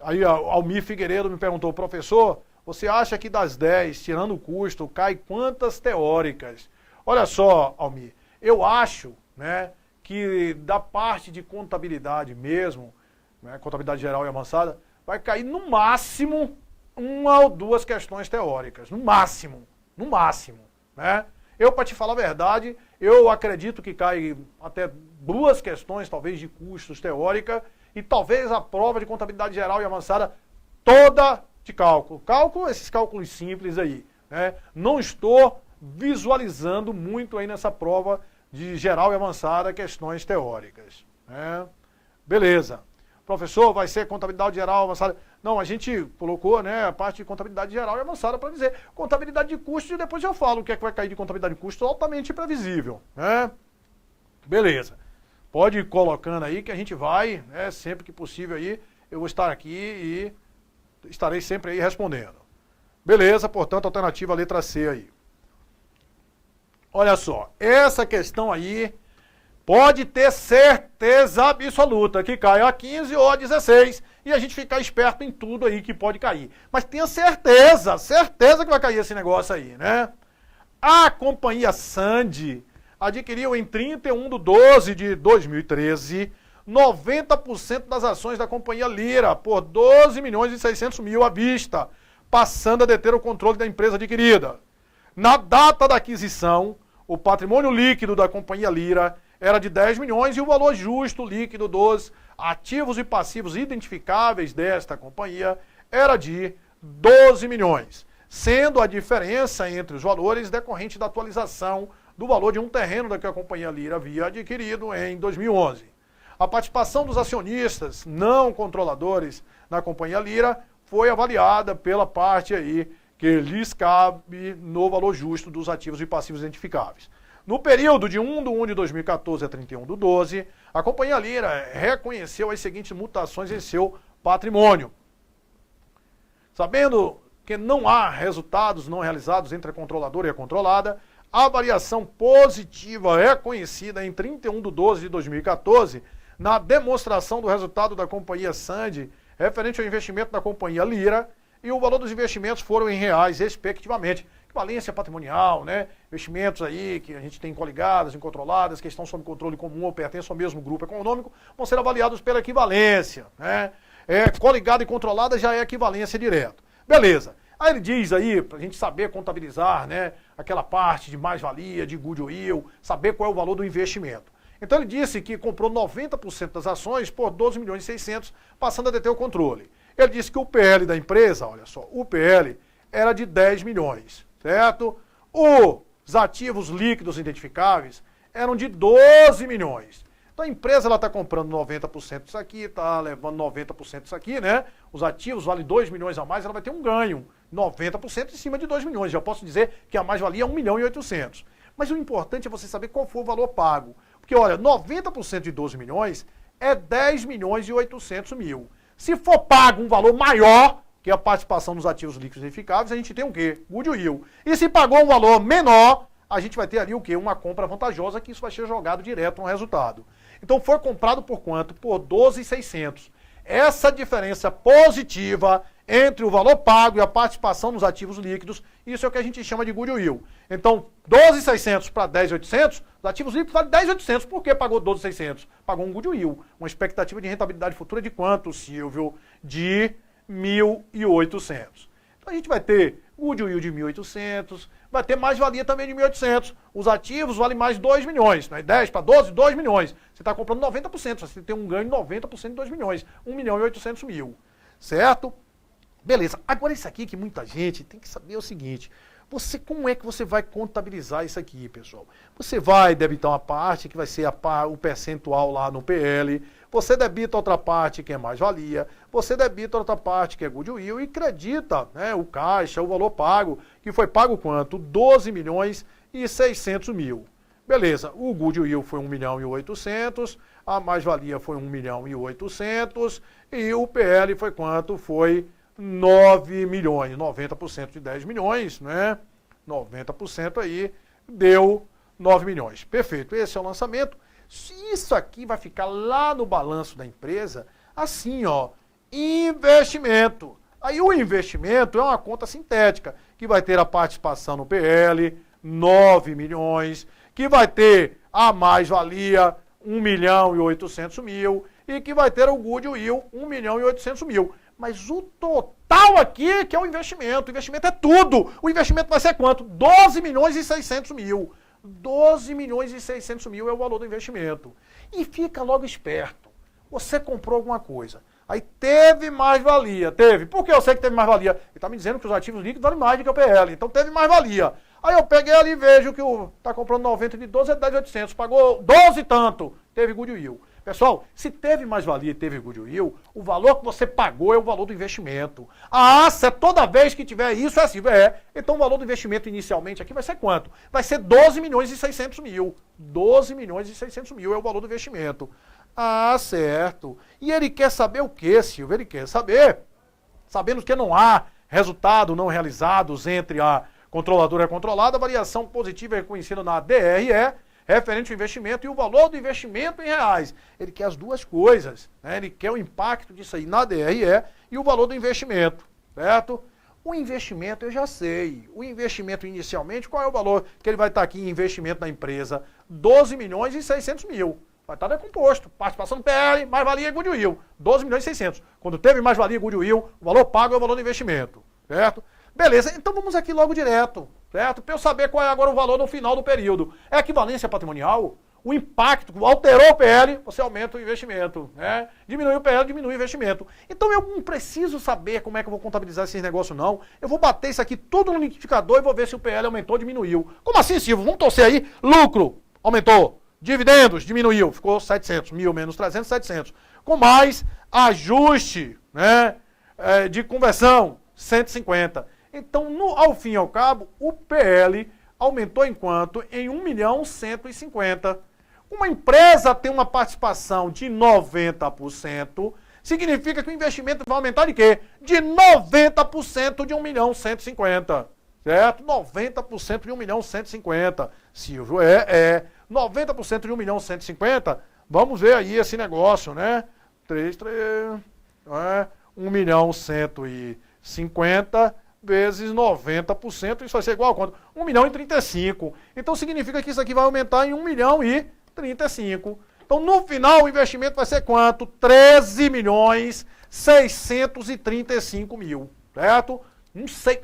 Aí a Almir Figueiredo me perguntou, professor, você acha que das 10, tirando o custo, cai quantas teóricas? Olha só, Almir, eu acho, né, que da parte de contabilidade mesmo, né, contabilidade geral e avançada, vai cair no máximo 1 ou 2 questões teóricas, no máximo, né? Eu, para te falar a verdade, eu acredito que cai até 2 questões, talvez, de custos teórica, e talvez a prova de contabilidade geral e avançada toda de cálculo. Esses cálculos simples aí, né? Não estou visualizando muito aí nessa prova de geral e avançada questões teóricas, né? Beleza. Professor, vai ser contabilidade geral avançada? Não, a gente colocou, né, a parte de contabilidade geral e avançada para dizer contabilidade de custos e depois eu falo o que é que vai cair de contabilidade de custos altamente previsível, né? Beleza. Pode ir colocando aí que a gente vai, né, sempre que possível aí, eu vou estar aqui e estarei sempre aí respondendo. Beleza, portanto, alternativa letra C aí. Olha só, essa questão aí pode ter certeza absoluta que cai a 15 ou a 16 e a gente ficar esperto em tudo aí que pode cair. Mas tenha certeza que vai cair esse negócio aí, né? A companhia Sandy adquiriu em 31/12/2013 90% das ações da companhia Lira por 12 milhões e 600 mil à vista, passando a deter o controle da empresa adquirida. Na data da aquisição, o patrimônio líquido da companhia Lira era de 10 milhões e o valor justo líquido dos ativos e passivos identificáveis desta companhia era de 12 milhões, sendo a diferença entre os valores decorrente da atualização do valor de um terreno que a companhia Lira havia adquirido em 2011. A participação dos acionistas não controladores na companhia Lira foi avaliada pela parte aí que lhes cabe no valor justo dos ativos e passivos identificáveis. No período de 1/1 de 2014 a 31/12, a companhia Lira reconheceu as seguintes mutações em seu patrimônio. Sabendo que não há resultados não realizados entre a controladora e a controlada, a variação positiva é conhecida em 31/12 de 2014 na demonstração do resultado da companhia Sandy referente ao investimento da companhia Lira, e o valor dos investimentos foram em reais, respectivamente. Equivalência patrimonial, né? Investimentos aí que a gente tem coligadas, incontroladas, que estão sob controle comum ou pertencem ao mesmo grupo econômico, vão ser avaliados pela equivalência, né? Coligada e controlada já é equivalência direto. Beleza. Aí ele diz aí, para a gente saber contabilizar, né, aquela parte de mais-valia, de goodwill, saber qual é o valor do investimento. Então ele disse que comprou 90% das ações por 12 milhões e 600, passando a deter o controle. Ele disse que o PL da empresa, olha só, o PL era de 10 milhões, certo? Os ativos líquidos identificáveis eram de 12 milhões. Então a empresa está comprando 90% disso aqui, está levando 90% disso aqui, né? Os ativos valem 2 milhões a mais, ela vai ter um ganho, 90% em cima de 2 milhões. Já posso dizer que a mais-valia é 1 milhão e 800. Mas o importante é você saber qual foi o valor pago. Porque, olha, 90% de 12 milhões é 10 milhões e 800 mil. Se for pago um valor maior que a participação dos ativos líquidos verificáveis, a gente tem o quê? Goodwill. E se pagou um valor menor, a gente vai ter ali o quê? Uma compra vantajosa, que isso vai ser jogado direto no resultado. Então foi comprado por quanto? Por 12.600. Essa diferença positiva entre o valor pago e a participação nos ativos líquidos, isso é o que a gente chama de goodwill. Então, 12.600 para 10.800, os ativos líquidos valem 10.800. Por que pagou 12.600? Pagou um goodwill. Uma expectativa de rentabilidade futura de quanto, Silvio? De 1.800. Então a gente vai ter goodwill de 1.800, vai ter mais-valia também de 1.800. Os ativos valem mais 2 milhões, né? 10 para 12, 2 milhões. Você está comprando 90%, você tem um ganho de 90% de 2 milhões. 1 milhão e 800 mil, certo? Beleza. Agora isso aqui que muita gente tem que saber é o seguinte: como é que você vai contabilizar isso aqui, pessoal? Você vai debitar uma parte que vai ser o percentual lá no PL, você debita outra parte que é mais-valia, você debita outra parte que é goodwill e acredita, né, o caixa, o valor pago, que foi pago quanto? 12 milhões e 600 mil. Beleza, o goodwill foi 1 milhão e 800, a mais-valia foi 1 milhão e 800 e o PL foi quanto? Foi 9 milhões, 90% de 10 milhões, né? 90% aí deu 9 milhões. Perfeito, esse é o lançamento. Isso aqui vai ficar lá no balanço da empresa, assim, ó, investimento. Aí o investimento é uma conta sintética, que vai ter a participação no PL, 9 milhões, que vai ter a mais-valia, 1 milhão e 800 mil, e que vai ter o goodwill, 1 milhão e 800 mil. Mas o total aqui que é o investimento é tudo. O investimento vai ser quanto? 12 milhões e 600 mil. 12 milhões e 600 mil é o valor do investimento. E fica logo esperto. Você comprou alguma coisa. Aí teve mais-valia. Teve. Por que eu sei que teve mais-valia? Ele está me dizendo que os ativos líquidos valem mais do que o PL. Então teve mais-valia. Aí eu peguei ali e vejo que está comprando 90 de 12 é 10.800. Pagou 12 tanto. Teve goodwill. Pessoal, se teve mais-valia e teve goodwill, o valor que você pagou é o valor do investimento. Se toda vez que tiver isso é assim. Então o valor do investimento inicialmente aqui vai ser quanto? Vai ser 12 milhões e 600 mil. 12 milhões e 600 mil é o valor do investimento. Certo. E ele quer saber o quê, Silvio? Ele quer saber, sabendo que não há resultado não realizados entre a controladora e a controlada, a variação positiva é reconhecida na DRE, referente ao investimento e o valor do investimento em reais. Ele quer as duas coisas, né? Ele quer o impacto disso aí na DRE e o valor do investimento, certo? O investimento eu já sei. O investimento inicialmente, qual é o valor que ele vai estar aqui em investimento na empresa? 12 milhões e 600 mil. Vai estar decomposto. Participação do PL, mais-valia e goodwill. 12 milhões e 600. Quando teve mais-valia e goodwill, o valor pago é o valor do investimento, certo? Beleza, então vamos aqui logo direto, certo? Para eu saber qual é agora o valor no final do período. É equivalência patrimonial? o impacto, alterou o PL, você aumenta o investimento, né? Diminui o PL, diminui o investimento. Então eu não preciso saber como é que eu vou contabilizar esses negócios, não. Eu vou bater isso aqui tudo no liquidificador e vou ver se o PL aumentou ou diminuiu. Como assim, Silvio? Vamos torcer aí. Lucro, aumentou. Dividendos, diminuiu. Ficou 700. 1.000 menos 300, 700. Com mais ajuste, né, de conversão, 150. Então, ao fim e ao cabo, o PL aumentou em quanto? Em 1.150.000. Uma empresa tem uma participação de 90%, significa que o investimento vai aumentar de quê? De 90% de 1.150.000, certo? 90% de 1.150.000. Silvio, 90% de 1.150.000, vamos ver aí esse negócio, né? 1.150.000 vezes 90%, isso vai ser igual a quanto? 1.035.000. Então significa que isso aqui vai aumentar em 1.035.000. Então no final o investimento vai ser quanto? 13.635.000, certo? Não sei.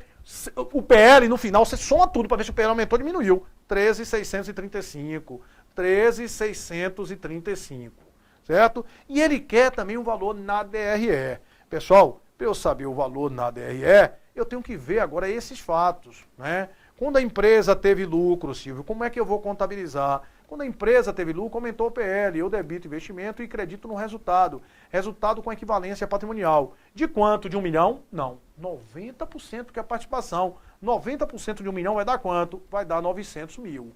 O PL no final, você soma tudo para ver se o PL aumentou ou diminuiu. 13.635. 13.635. Certo? E ele quer também um valor na DRE. Pessoal, para eu saber o valor na DRE, eu tenho que ver agora esses fatos, né? Quando a empresa teve lucro, Silvio, como é que eu vou contabilizar? Quando a empresa teve lucro, aumentou o PL, eu debito investimento e credito no resultado. Resultado com equivalência patrimonial. De quanto? De 1 milhão? Não. 90% que é a participação. 90% de 1 milhão vai dar quanto? Vai dar 900.000.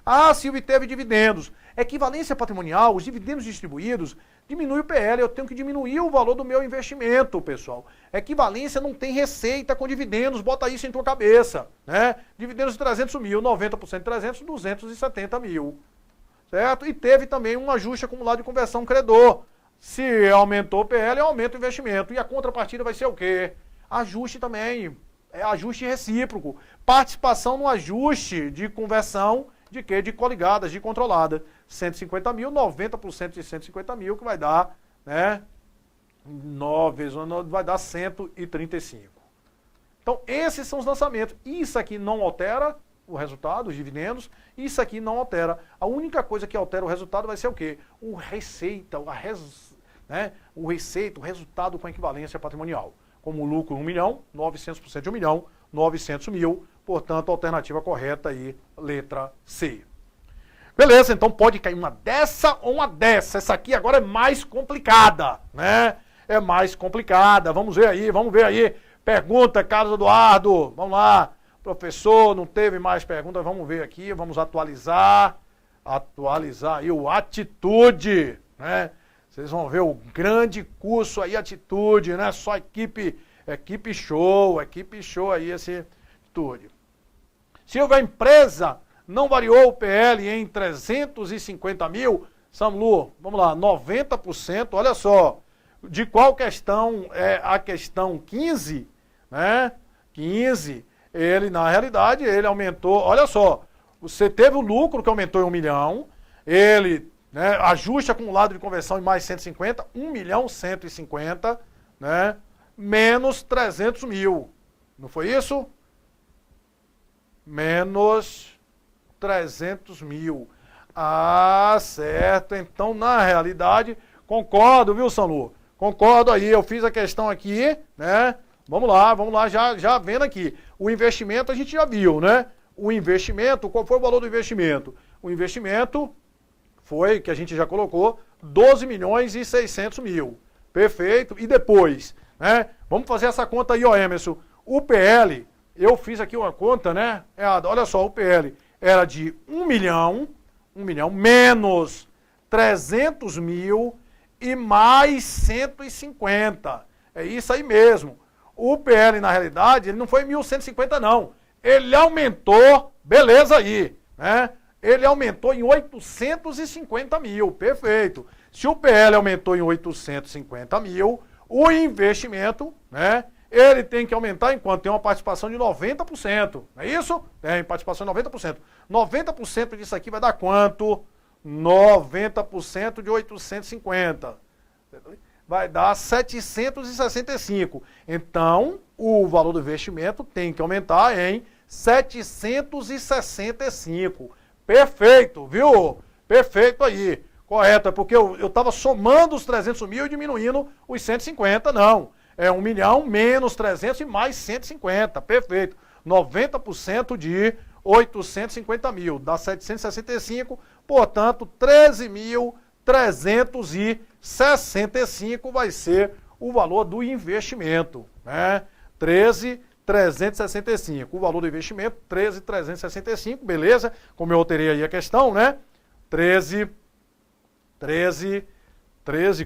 Ah, Silvio, teve dividendos. Equivalência patrimonial, os dividendos distribuídos, diminui o PL, eu tenho que diminuir o valor do meu investimento, pessoal. Equivalência não tem receita com dividendos, bota isso em tua cabeça, né? Dividendos de 300.000, 90% de 300, 270.000, certo? E teve também um ajuste acumulado de conversão credor. Se aumentou o PL, aumenta o investimento. E a contrapartida vai ser o quê? Ajuste também, ajuste recíproco. Participação no ajuste de conversão de quê? De coligadas, de controlada. 150.000, 90% de 150.000, que vai dar, né? 9 vai dar 135. Então, esses são os lançamentos. Isso aqui não altera o resultado, os dividendos. Isso aqui não altera. A única coisa que altera o resultado vai ser o quê? O receita, o resultado com equivalência patrimonial. Como o lucro 1 milhão, 900% de 1 milhão, 900.000. Portanto, a alternativa correta aí, letra C. Beleza, então pode cair uma dessa ou uma dessa. Essa aqui agora é mais complicada, né? É mais complicada. Vamos ver aí. Pergunta, Carlos Eduardo. Vamos lá. Professor, não teve mais perguntas. Vamos ver aqui, vamos atualizar. Atualizar aí o Atitude, né? Vocês vão ver o grande curso aí, Atitude, né? Só equipe show aí esse Atitude. Silvio, a empresa não variou o PL em 350.000, Samlu, vamos lá, 90%, olha só, de qual questão é a questão 15, né? 15, ele, na realidade, ele aumentou, olha só, você teve o lucro que aumentou em 1 milhão, ele, né, ajuste acumulado de conversão em mais 150, 1.150.000, né? Menos 300.000, não foi isso? Menos 300.000. Ah, certo. Então, na realidade, concordo, viu, Sanlu? Concordo aí, eu fiz a questão aqui, né? Vamos lá, já vendo aqui. O investimento a gente já viu, né? O investimento, qual foi o valor do investimento? O investimento foi, que a gente já colocou, 12.600.000. Perfeito. E depois, né? Vamos fazer essa conta aí, ó, Emerson. O PL... Eu fiz aqui uma conta, né? Olha só, o PL era de 1 milhão menos 300.000 e mais 150. É isso aí mesmo. O PL, na realidade, ele não foi 1.150, não. Ele aumentou, beleza aí, né? Ele aumentou em 850.000, perfeito. Se o PL aumentou em 850.000, o investimento, né? Ele tem que aumentar enquanto tem uma participação de 90%. Não é isso? Tem participação de 90%. 90% disso aqui vai dar quanto? 90% de 850. Vai dar 765. Então, o valor do investimento tem que aumentar em 765. Perfeito, viu? Perfeito aí. Correto, é porque eu estava somando os 300 mil e diminuindo os 150, não. É 1 milhão menos 300 e mais 150, perfeito. 90% de 850 mil, dá 765, portanto, 13.365 vai ser o valor do investimento, né? 13.365, o valor do investimento, 13.365, beleza? Como eu alterei aí a questão, né? 13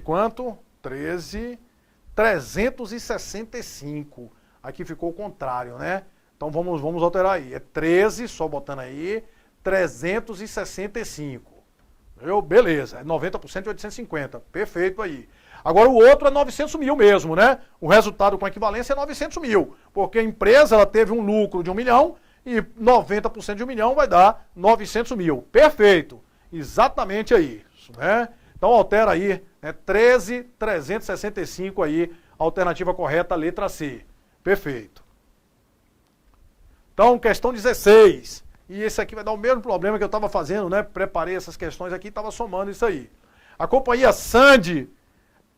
quanto? 13.365. Aqui ficou o contrário, né? Então vamos alterar aí. É 13, só botando aí, 365. Beleza, é 90% de 850. Perfeito aí. Agora o outro é 900 mil mesmo, né? O resultado com equivalência é 900 mil. Porque a empresa ela teve um lucro de 1 milhão e 90% de 1 milhão vai dar 900 mil. Perfeito. Exatamente aí. Né? Então altera aí, né? 13.365 aí, alternativa correta, letra C. Perfeito. Então, questão 16. E esse aqui vai dar o mesmo problema que eu estava fazendo, né? Preparei essas questões aqui e estava somando isso aí. A companhia Sandy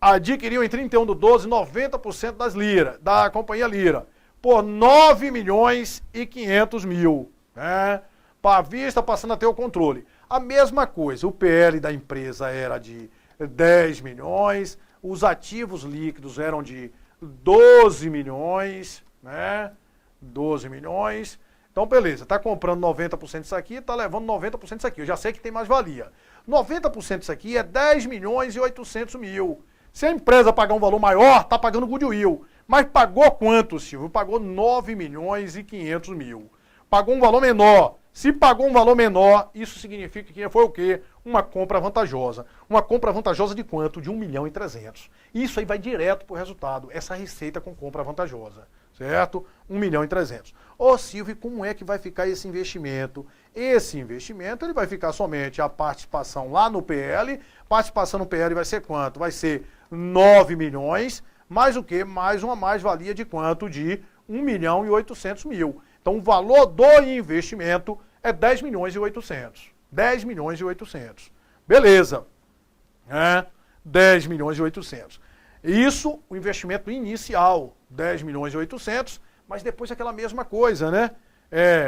adquiriu em 31/12 90% da companhia Lira por 9 milhões e 500 mil. Né? Para a vista, passando a ter o controle. A mesma coisa, o PL da empresa era de 10 milhões, os ativos líquidos eram de 12 milhões, né? 12 milhões. Então, beleza, está comprando 90% disso aqui, está levando 90% disso aqui. Eu já sei que tem mais valia. 90% disso aqui é 10 milhões e 800 mil. Se a empresa pagar um valor maior, está pagando goodwill. Mas pagou quanto, Silvio? Pagou 9 milhões e 500 mil. Pagou um valor menor. Se pagou um valor menor, isso significa que foi o quê? Uma compra vantajosa. Uma compra vantajosa de quanto? De 1 milhão e 300. Isso aí vai direto para o resultado, essa receita com compra vantajosa. Certo? 1 milhão e 300. Ô Silvio, como é que vai ficar esse investimento? Esse investimento ele vai ficar somente a participação lá no PL. Participação no PL vai ser quanto? Vai ser 9 milhões, mais o quê? Mais uma mais-valia de quanto? De 1 milhão e 800 mil. Então, o valor do investimento é 10 milhões e 800. 10 milhões e 800. Beleza. 10 milhões e 800. Isso, o investimento inicial, 10 milhões e 800, mas depois aquela mesma coisa, né?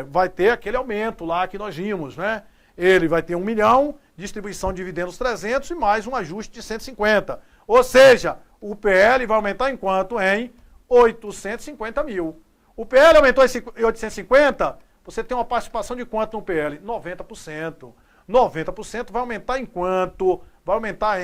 Vai ter aquele aumento lá que nós vimos, né? Ele vai ter 1 milhão, distribuição de dividendos 300 e mais um ajuste de 150. Ou seja, o PL vai aumentar em quanto? Em 850 mil. O PL aumentou em 850, você tem uma participação de quanto no PL? 90%. 90% vai aumentar em quanto? Vai aumentar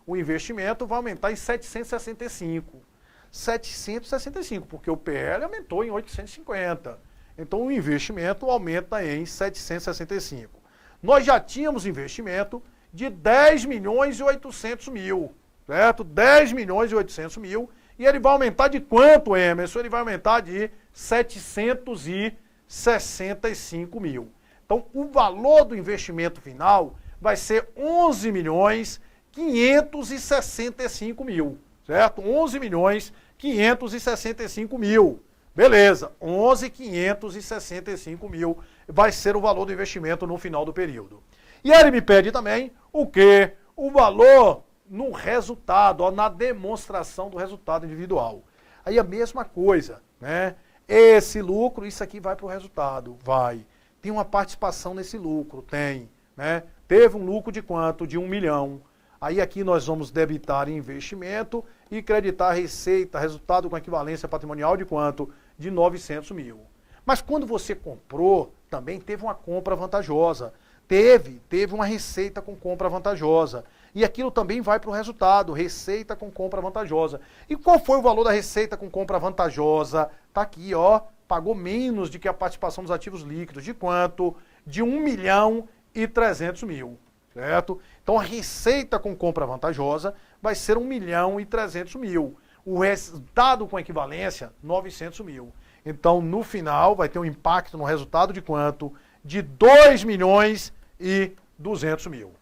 o investimento vai aumentar em 765. 765, porque o PL aumentou em 850. Então o investimento aumenta em 765. Nós já tínhamos investimento de 10 milhões e 800 mil, certo? 10 milhões e 800 mil. E ele vai aumentar de quanto, Emerson? Ele vai aumentar de 765 mil. Então, o valor do investimento final vai ser 11 milhões 565 mil, certo? 11 milhões 565 mil. Beleza, 11.565 mil vai ser o valor do investimento no final do período. E ele me pede também o quê? O valor no resultado, na demonstração do resultado individual. Aí a mesma coisa, né? Esse lucro, isso aqui vai para o resultado, vai. Tem uma participação nesse lucro, tem, né? Teve um lucro de quanto? De 1 milhão. Aí aqui nós vamos debitar investimento e creditar receita, resultado com equivalência patrimonial de quanto? De 900 mil. Mas quando você comprou, também teve uma compra vantajosa. Teve uma receita com compra vantajosa. E aquilo também vai para o resultado, receita com compra vantajosa. E qual foi o valor da receita com compra vantajosa? Tá aqui, ó, pagou menos do que a participação dos ativos líquidos. De quanto? De 1 milhão e 300 mil, certo? Então a receita com compra vantajosa vai ser 1 milhão e 300 mil. O resultado com equivalência, 900 mil. Então no final vai ter um impacto no resultado de quanto? De 2 milhões e 200 mil.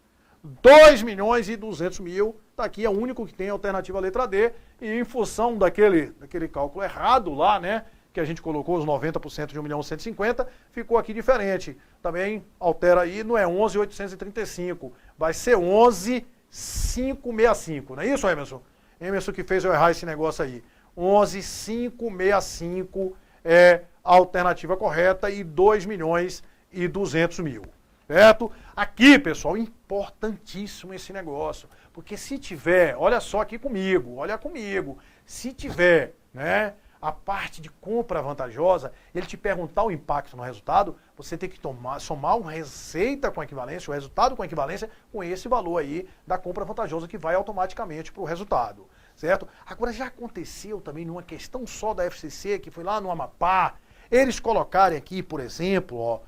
2 milhões e 200 mil, tá aqui, é o único que tem a alternativa letra D, e em função daquele cálculo errado lá, né, que a gente colocou os 90% de 1.150.000, ficou aqui diferente. Também altera aí, não é 11.835, vai ser 11.565, não é isso, Emerson? Emerson que fez eu errar esse negócio aí. 11.565 é a alternativa correta e 2.200.000, certo? Aqui, pessoal, importantíssimo esse negócio, porque se tiver, olha só aqui comigo, olha comigo, se tiver, né, a parte de compra vantajosa, ele te perguntar o impacto no resultado, você tem que somar uma receita com equivalência, o resultado com equivalência, com esse valor aí da compra vantajosa que vai automaticamente para o resultado, certo? Agora já aconteceu também numa questão só da FCC, que foi lá no Amapá, eles colocarem aqui, por exemplo,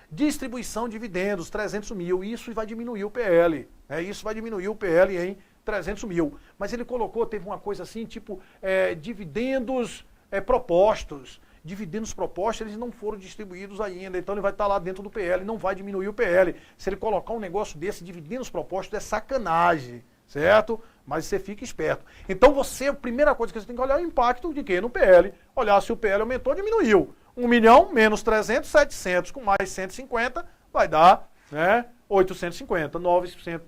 distribuição de dividendos, 300.000, isso vai diminuir o PL, né? Isso vai diminuir o PL em 300.000, mas ele colocou, teve uma coisa assim, tipo, dividendos propostos. Dividendos propostos, eles não foram distribuídos ainda, então ele vai estar lá dentro do PL, não vai diminuir o PL. Se ele colocar um negócio desse, dividendos propostos, é sacanagem, certo? Mas você fica esperto. Então você, a primeira coisa que você tem que olhar é o impacto de quê? No PL. Olhar se o PL aumentou ou diminuiu. 1 milhão menos 300, 700 com mais 150 vai dar, né, 850, 90%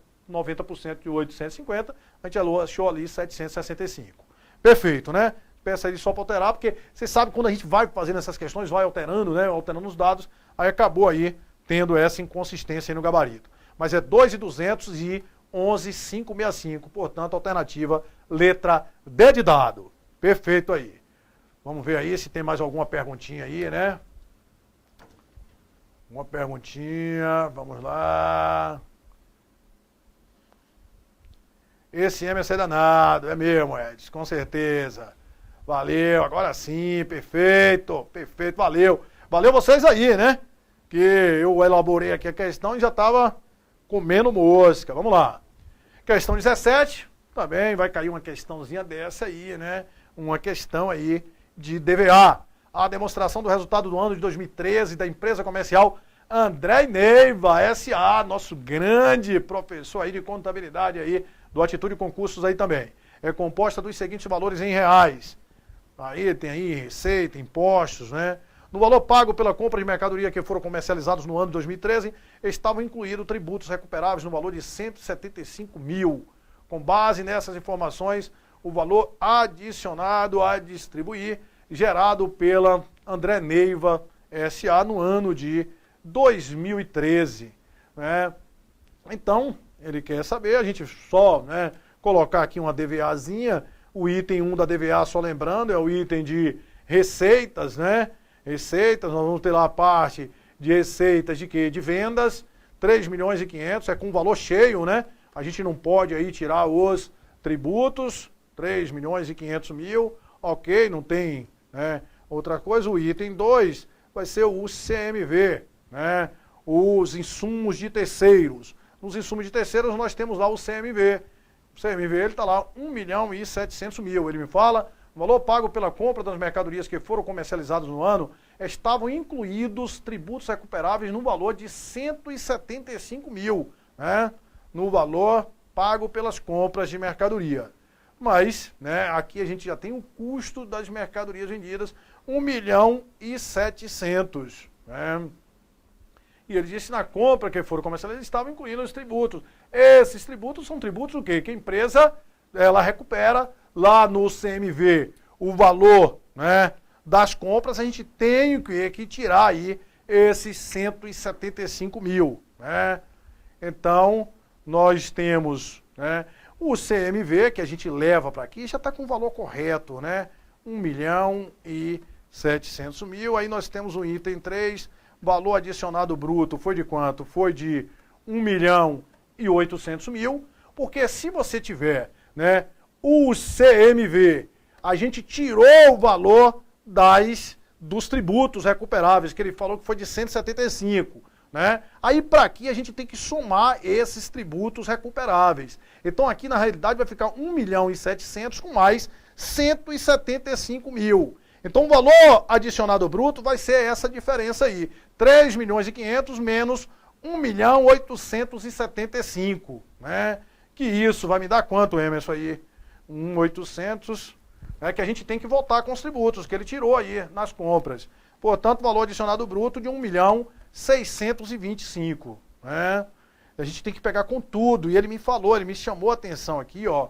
de 850, a gente achou ali 765. Perfeito, né? Peça aí só para alterar, porque você sabe quando a gente vai fazendo essas questões, vai alterando, né? Alterando os dados, aí acabou aí tendo essa inconsistência aí no gabarito. Mas é 2.200 e 11.565, portanto, alternativa letra D de dado. Perfeito aí. Vamos ver aí se tem mais alguma perguntinha aí, né? Uma perguntinha, vamos lá. Esse Emerson é danado, é mesmo, Edson, com certeza. Valeu, agora sim, perfeito, perfeito, valeu. Valeu vocês aí, né? Que eu elaborei aqui a questão e já estava comendo mosca. Vamos lá. Questão 17, também vai cair uma questãozinha dessa aí, né? Uma questão aí de DVA. A demonstração do resultado do ano de 2013 da empresa comercial André Neiva, S.A., nosso grande professor aí de contabilidade aí, do Atitude Concursos aí também. É composta dos seguintes valores em reais. Aí tem aí receita, impostos, né? No valor pago pela compra de mercadoria que foram comercializados no ano de 2013, estavam incluídos tributos recuperáveis no valor de 175.000. Com base nessas informações, o valor adicionado a distribuir, gerado pela André Neiva S.A. no ano de 2013. Né? Então, ele quer saber, a gente só, né, colocar aqui uma DVAzinha, o item 1 da DVA, só lembrando, é o item de receitas, né? Receitas, nós vamos ter lá a parte de receitas de quê? De vendas, 3.500.000, é com valor cheio, né? A gente não pode aí tirar os tributos, 3.500.000, ok, não tem, né, outra coisa. O item 2 vai ser o CMV, né? Os insumos de terceiros. Nos insumos de terceiros nós temos lá o CMV. O CMV ele está lá 1.700.000. Ele me fala, o valor pago pela compra das mercadorias que foram comercializadas no ano estavam incluídos tributos recuperáveis no valor de 175.000, né? No valor pago pelas compras de mercadoria. Mas, né, aqui a gente já tem o custo das mercadorias vendidas, 1.700.000, né? E ele disse na compra que foram comercializadas estavam incluindo os tributos. Esses tributos são tributos o quê? Que a empresa ela recupera lá no CMV o valor, né, das compras, a gente tem que tirar aí esses 175.000, né? Então, nós temos, né, o CMV que a gente leva para aqui, já está com o valor correto, né? 1.700.000, aí nós temos o item 3, valor adicionado bruto foi de quanto? Foi de 1.800.000, porque se você tiver, né, o CMV, a gente tirou o valor dos tributos recuperáveis, que ele falou que foi de 175, né? Aí para aqui a gente tem que somar esses tributos recuperáveis. Então aqui na realidade vai ficar 1.700.000 com mais 175.000. Então o valor adicionado bruto vai ser essa diferença aí, 3.500.000 menos 1.875.000, né? Que isso vai me dar quanto, Emerson, aí? 1.800 é que a gente tem que voltar com os tributos que ele tirou aí nas compras. Portanto, valor adicionado bruto de 1.625.000, né? A gente tem que pegar com tudo. E ele me falou, ele me chamou a atenção aqui, ó.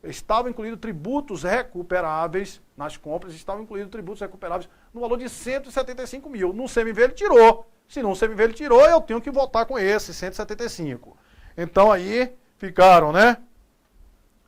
Estavam incluídos tributos recuperáveis nas compras, estavam incluídos tributos recuperáveis no valor de 175 mil. No CMV ele tirou. Se no CMV ele tirou, eu tenho que voltar com esse, 175. Então aí ficaram, né?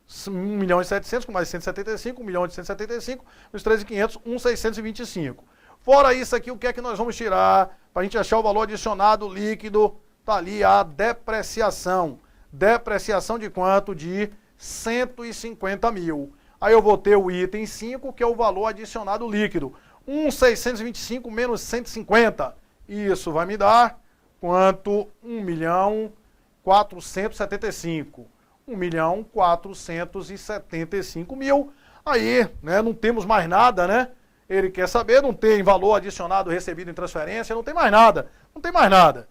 1.700.000 com mais 175, 1.875, os 13.500, 1.625. Fora isso aqui, o que é que nós vamos tirar para a gente achar o valor adicionado líquido? Tá ali a depreciação. Depreciação de quanto? De 150 mil. Aí eu vou ter o item 5, que é o valor adicionado líquido. 1.625 menos 150. Isso vai me dar quanto? 1.475. 1.475.000. Aí, né, não temos mais nada, né? Ele quer saber, não tem valor adicionado recebido em transferência, não tem mais nada. Não tem mais nada.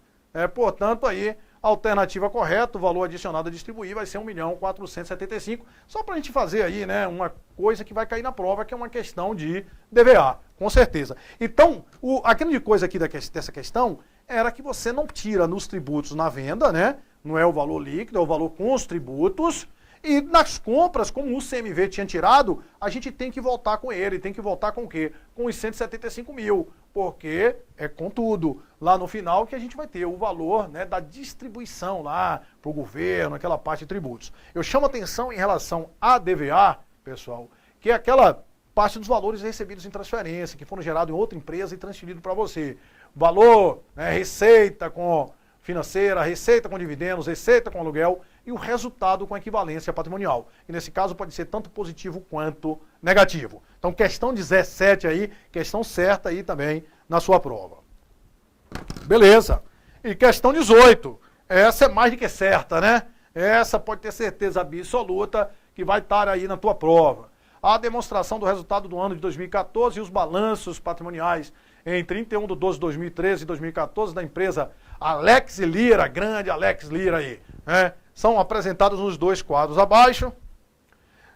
Portanto, aí, a alternativa correta, o valor adicionado a distribuir vai ser 1.475.000. Só para a gente fazer aí, né, uma coisa que vai cair na prova, que é uma questão de DVA, com certeza. Então, a grande coisa aqui dessa questão era que você não tira nos tributos na venda, né? Não é o valor líquido, é o valor com os tributos. E nas compras, como o CMV tinha tirado, a gente tem que voltar com ele. Tem que voltar com o quê? Com os 175 mil. Porque é com tudo. Lá no final que a gente vai ter o valor, né, da distribuição lá para o governo, aquela parte de tributos. Eu chamo atenção em relação à DVA, pessoal, que é aquela parte dos valores recebidos em transferência, que foram gerados em outra empresa e transferidos para você. Valor, né, receita com financeira, receita com dividendos, receita com aluguel e o resultado com equivalência patrimonial. E nesse caso pode ser tanto positivo quanto negativo. Então questão 17 aí, questão certa aí também na sua prova. Beleza. E questão 18, essa é mais do que certa, né? Essa pode ter certeza absoluta que vai estar aí na tua prova. A demonstração do resultado do ano de 2014 e os balanços patrimoniais em 31/12/2013 e 2014 da empresa Alex Lira, grande Alex Lira aí, né? São apresentados nos dois quadros abaixo.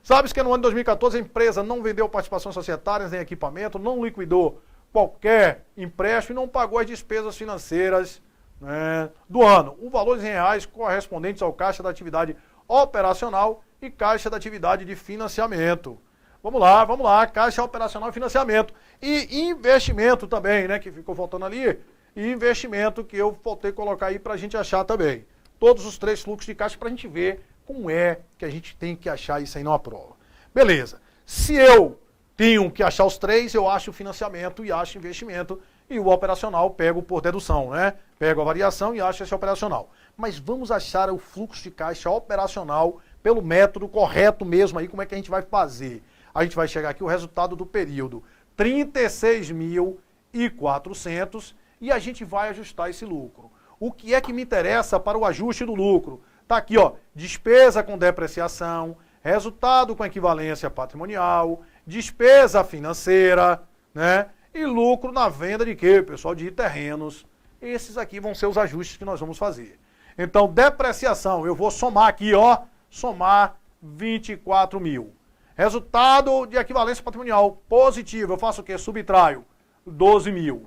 Sabes que no ano de 2014 a empresa não vendeu participações societárias nem equipamento, não liquidou qualquer empréstimo e não pagou as despesas financeiras, né, do ano. O valor em reais correspondentes ao caixa da atividade operacional e caixa da atividade de financiamento. Vamos lá, caixa operacional e financiamento. E investimento também, né, que ficou faltando ali. E investimento que eu voltei a colocar aí para a gente achar também. Todos os três fluxos de caixa para a gente ver como é que a gente tem que achar isso aí numa prova. Beleza. Se eu tenho que achar os três, eu acho o financiamento e acho o investimento. E o operacional pego por dedução, né? Pego a variação e acho esse operacional. Mas vamos achar o fluxo de caixa operacional pelo método correto mesmo aí, como é que a gente vai fazer? A gente vai chegar aqui o resultado do período 36.400 e a gente vai ajustar esse lucro. O que é que me interessa para o ajuste do lucro? Tá aqui, ó, despesa com depreciação, resultado com equivalência patrimonial, despesa financeira, né? E lucro na venda de quê, pessoal? De terrenos. Esses aqui vão ser os ajustes que nós vamos fazer. Então, depreciação, eu vou somar aqui, ó, somar 24 mil. Resultado de equivalência patrimonial positivo, eu faço o quê? Subtraio 12 mil.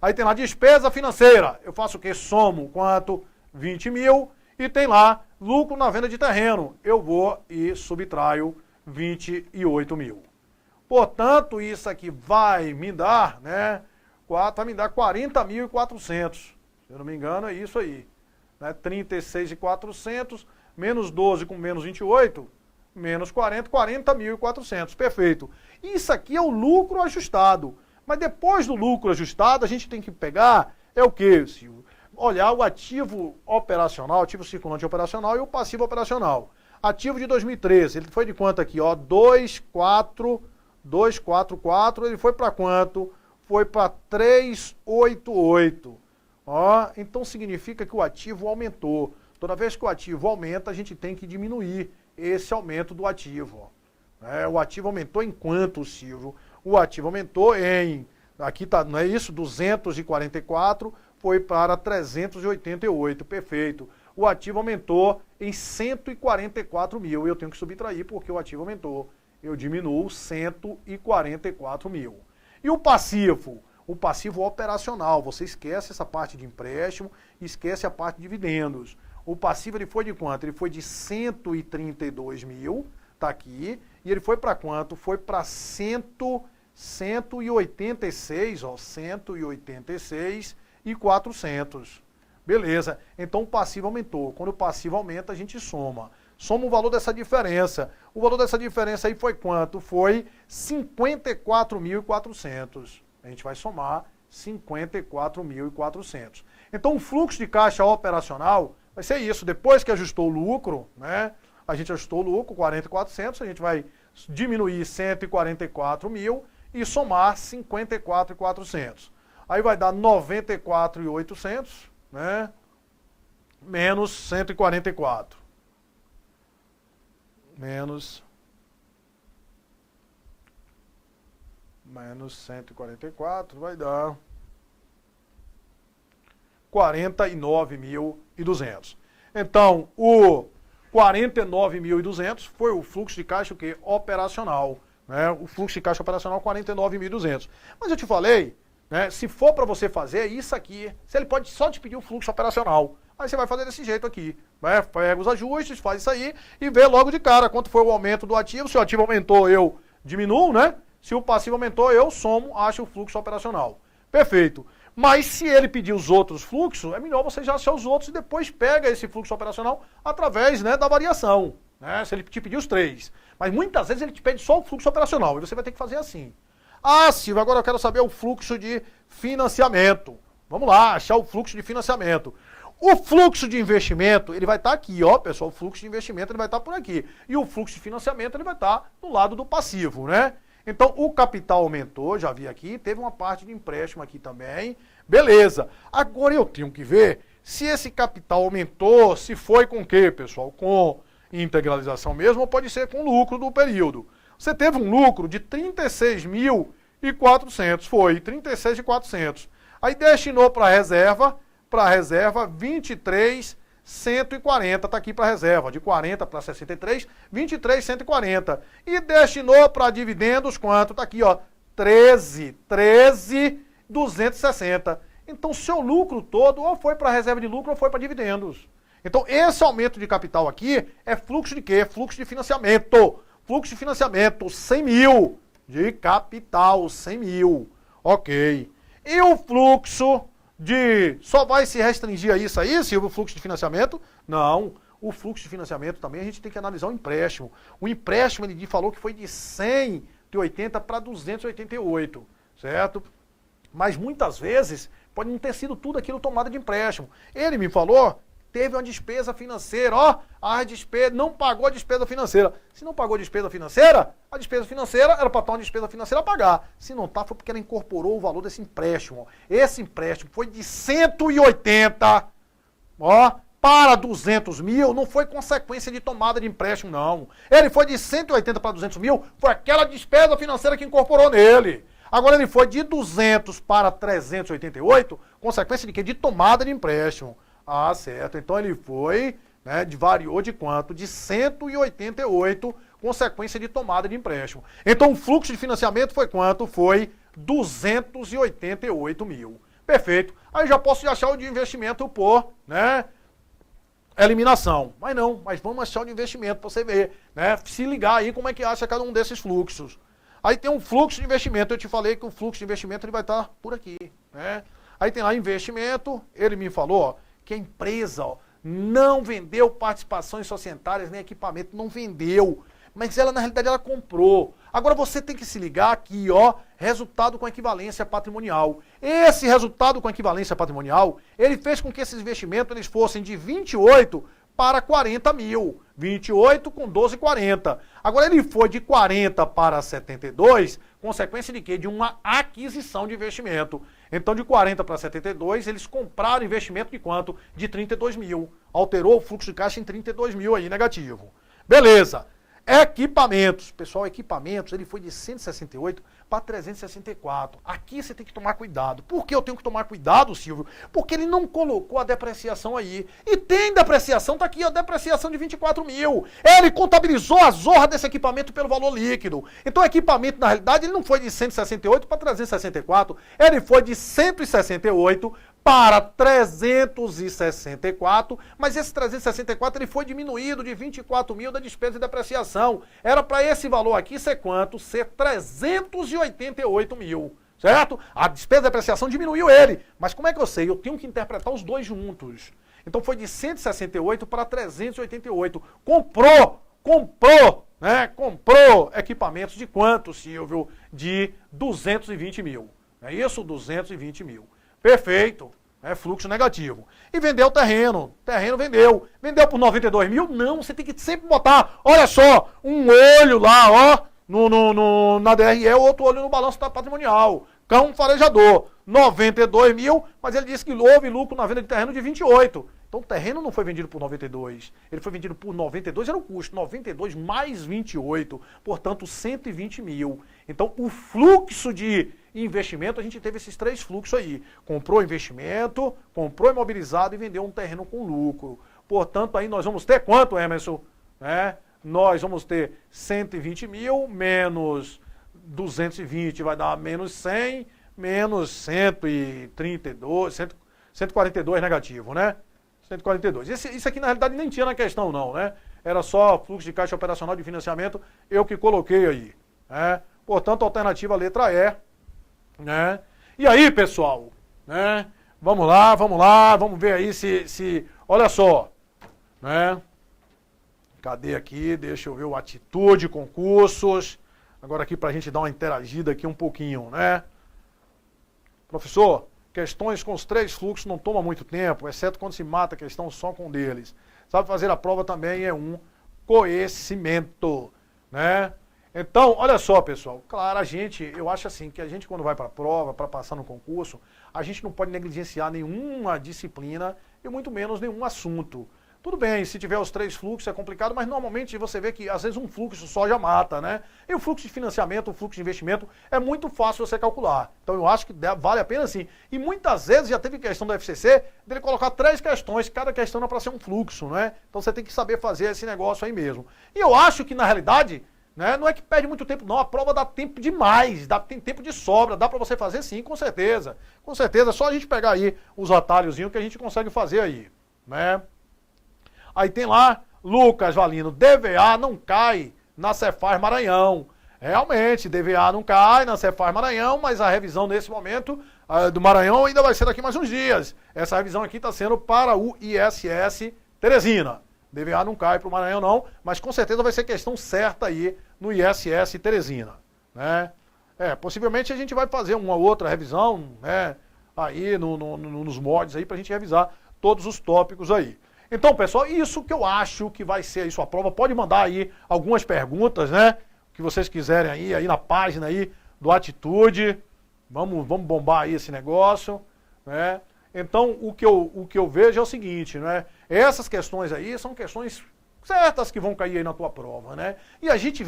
Aí tem lá despesa financeira, eu faço o quê? Somo quanto? 20 mil. E tem lá lucro na venda de terreno, eu vou e subtraio 28 mil. Portanto, isso aqui vai me dar, né? Vai me dar 40.400. Se eu não me engano, é isso aí. Né? 36.400, menos 12 com menos 28, menos 40, 40.400. Perfeito. Isso aqui é o lucro ajustado. Mas depois do lucro ajustado, a gente tem que pegar, é o quê, Silvio? Olhar o ativo operacional, ativo circulante operacional e o passivo operacional. Ativo de 2013, ele foi de quanto aqui? Ó, 244, ele foi para quanto? Foi para 388. Ó, então significa que o ativo aumentou. Toda vez que o ativo aumenta, a gente tem que diminuir esse aumento do ativo. Ó. O ativo aumentou em quanto, Silvio? O ativo aumentou em, aqui tá, não é isso? 244 foi para 388, perfeito. O ativo aumentou em 144 mil, eu tenho que subtrair porque o ativo aumentou eu diminuo 144 mil. E o passivo? O passivo operacional, você esquece essa parte de empréstimo, esquece a parte de dividendos. O passivo ele foi de quanto? Ele foi de 132 mil, tá aqui, e ele foi para quanto? Foi para 186, ó, 186 e 400. Beleza, então o passivo aumentou. Quando o passivo aumenta, a gente soma. Soma o valor dessa diferença. O valor dessa diferença aí foi quanto? Foi 54.400. A gente vai somar 54.400. Então o fluxo de caixa operacional vai ser isso. Depois que ajustou o lucro, né? A gente ajustou o lucro, 40.400, a gente vai diminuir 144 mil e somar 54.400. Aí vai dar 94.800, né? Menos 144. Menos 144 vai dar 49.200. Então, o 49.200 foi o fluxo de caixa o quê? Operacional. Né? O fluxo de caixa operacional 49.200. Mas eu te falei, né, se for para você fazer isso aqui, se ele pode só te pedir o fluxo operacional. Aí você vai fazer desse jeito aqui. Né? Pega os ajustes, faz isso aí e vê logo de cara quanto foi o aumento do ativo. Se o ativo aumentou, eu diminuo, né? Se o passivo aumentou, eu somo, acho o fluxo operacional. Perfeito. Mas se ele pedir os outros fluxos, é melhor você já achar os outros e depois pega esse fluxo operacional através, né, da variação. Né? Se ele te pedir os três. Mas muitas vezes ele te pede só o fluxo operacional e você vai ter que fazer assim. Ah, Silvio, agora eu quero saber o fluxo de financiamento. Vamos lá, achar o fluxo de financiamento. O fluxo de investimento, ele vai estar aqui, ó, pessoal, o fluxo de investimento ele vai estar por aqui. E o fluxo de financiamento ele vai estar do lado do passivo, né? Então, o capital aumentou, já vi aqui, teve uma parte de empréstimo aqui também. Beleza. Agora eu tenho que ver se esse capital aumentou, se foi com o quê, pessoal? Com integralização mesmo ou pode ser com lucro do período. Você teve um lucro de 36.400, foi, 36.400. Aí destinou para a reserva 23.140, tá aqui para reserva, de 40 para 63, 23.140. E destinou para dividendos quanto? Tá aqui, ó, 13.260. Então, seu lucro todo ou foi para reserva de lucro ou foi para dividendos. Então, esse aumento de capital aqui é fluxo de quê? Fluxo de financiamento. Fluxo de financiamento, 100 mil. De capital, 100 mil. Ok. E o fluxo de... Só vai se restringir a isso aí, Silvio, o fluxo de financiamento? Não. O fluxo de financiamento também a gente tem que analisar o empréstimo. O empréstimo, ele falou que foi de 180 para 288, certo? Mas muitas vezes pode não ter sido tudo aquilo tomada de empréstimo. Ele me falou... Teve uma despesa financeira, ó, a despesa, não pagou a despesa financeira. Se não pagou a despesa financeira era para estar uma despesa financeira a pagar. Se não tá, foi porque ela incorporou o valor desse empréstimo. Esse empréstimo foi de 180, ó, para 200 mil, não foi consequência de tomada de empréstimo, não. Ele foi de 180 para 200 mil, foi aquela despesa financeira que incorporou nele. Agora ele foi de 200 para 388, consequência de quê? De tomada de empréstimo. Ah, certo. Então ele foi, né, variou de quanto? De 188, consequência de tomada de empréstimo. Então o fluxo de financiamento foi quanto? Foi 288 mil. Perfeito. Aí já posso achar o de investimento por, né, eliminação. Mas não, mas vamos achar o de investimento para você ver, né, se ligar aí como é que acha cada um desses fluxos. Aí tem um fluxo de investimento, eu te falei que o fluxo de investimento ele vai estar por aqui, né? Aí tem lá investimento, ele me falou, ó, que a empresa, ó, não vendeu participações societárias nem equipamento, não vendeu. Mas ela, na realidade, ela comprou. Agora você tem que se ligar aqui, ó, resultado com equivalência patrimonial. Esse resultado com equivalência patrimonial, ele fez com que esses investimentos eles fossem de 28 para 40 mil. 28 com 12,40. Agora ele foi de 40 para 72, consequência de quê? De uma aquisição de investimento. Então, de 40 para 72, eles compraram investimento de quanto? De 32 mil. Alterou o fluxo de caixa em 32 mil aí, negativo. Beleza. Equipamentos. Pessoal, equipamentos, ele foi de 168 para 364. Aqui você tem que tomar cuidado. Por que eu tenho que tomar cuidado, Silvio? Porque ele não colocou a depreciação aí. E tem depreciação, tá aqui a depreciação de 24 mil. Ele contabilizou a zorra desse equipamento pelo valor líquido. Então o equipamento, na realidade, ele não foi de 168 para 364. Ele foi de 168 para 364, mas esse 364 ele foi diminuído de 24 mil da despesa de depreciação. Era para esse valor aqui ser quanto? Ser 388 mil, certo? A despesa de depreciação diminuiu ele, mas como é que eu sei? Eu tenho que interpretar os dois juntos. Então foi de 168 para 388. Comprou equipamentos de quanto, Silvio? De 220 mil. É isso? 220 mil. Perfeito. É fluxo negativo. E vendeu o terreno. Terreno vendeu. Vendeu por 92 mil? Não, você tem que sempre botar, olha só, um olho lá, ó, na DRE, outro olho no balanço patrimonial. Cão farejador. 92 mil, mas ele disse que houve lucro na venda de terreno de 28. Então o terreno não foi vendido por 92. Ele foi vendido por 92, era o custo. 92 mais 28. Portanto, 120 mil. Então o fluxo de investimento, a gente teve esses três fluxos aí. Comprou investimento, comprou imobilizado e vendeu um terreno com lucro. Portanto, aí nós vamos ter quanto, Emerson? Nós vamos ter 120 mil menos 220 vai dar menos 100, menos 132, 142 negativo, né? 142. Isso aqui na realidade nem tinha na questão não, né? Era só fluxo de caixa operacional de financiamento, eu que coloquei aí. Né? Portanto, alternativa letra E. Né? E aí, pessoal, né? Vamos lá, vamos ver aí se olha só, né? Cadê aqui? Deixa eu ver o atitude, concursos. Agora aqui para a gente dar uma interagida aqui um pouquinho, né? Professor, questões com os três fluxos não toma muito tempo, exceto quando se mata a questão só com um deles. Sabe fazer a prova também é um conhecimento, né? Então, olha só, pessoal, claro, eu acho assim, que a gente quando vai para a prova, para passar no concurso, a gente não pode negligenciar nenhuma disciplina e muito menos nenhum assunto. Tudo bem, se tiver os três fluxos é complicado, mas normalmente você vê que às vezes um fluxo só já mata, né? E o fluxo de financiamento, o fluxo de investimento é muito fácil você calcular. Então eu acho que vale a pena sim. E muitas vezes já teve questão do FCC dele colocar três questões, cada questão é para ser um fluxo, né? Então você tem que saber fazer esse negócio aí mesmo. E eu acho que na realidade, né, não é que perde muito tempo não, a prova dá tempo demais, tem tempo de sobra, dá para você fazer sim, com certeza. Com certeza, é só a gente pegar aí os atalhozinhos que a gente consegue fazer aí, né? Aí tem lá, Lucas Valino, DVA não cai na Cefaz Maranhão. Realmente, DVA não cai na Cefaz Maranhão, mas a revisão nesse momento do Maranhão ainda vai ser daqui mais uns dias. Essa revisão aqui está sendo para o ISS Teresina. DVA não cai para o Maranhão não, mas com certeza vai ser questão certa aí no ISS Teresina. Né? Possivelmente a gente vai fazer uma outra revisão, né, aí nos mods aí para a gente revisar todos os tópicos aí. Então, pessoal, isso que eu acho que vai ser aí sua prova. Pode mandar aí algumas perguntas, né? Que vocês quiserem aí na página aí do Atitude. Vamos bombar aí esse negócio, né? Então, o que eu vejo é o seguinte, né? Essas questões aí são questões certas que vão cair aí na tua prova, né? E a gente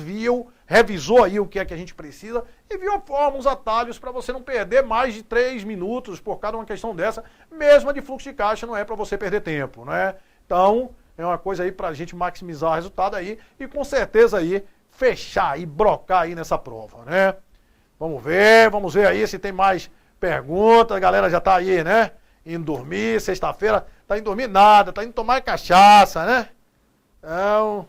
revisou aí o que é que a gente precisa e viu a forma, os atalhos para você não perder mais de 3 minutos por cada uma questão dessa, mesmo a de fluxo de caixa não é para você perder tempo, né? Então, é uma coisa aí para a gente maximizar o resultado aí e com certeza aí fechar e brocar aí nessa prova, né? Vamos ver aí se tem mais perguntas, a galera já tá aí, né? Indo dormir, sexta-feira, tá indo dormir nada, tá indo tomar cachaça, né? Então,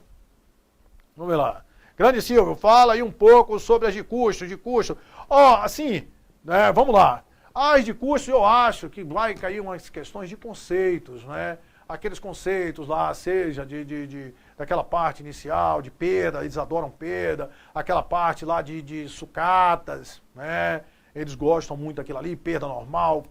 vamos ver lá. Grande Silvio, fala aí um pouco sobre as de custo. Assim, né, vamos lá. As de custo eu acho que vai cair umas questões de conceitos, né? Aqueles conceitos lá, seja daquela parte inicial, de perda, eles adoram perda, aquela parte lá de sucatas, né? Eles gostam muito daquilo ali, perda normal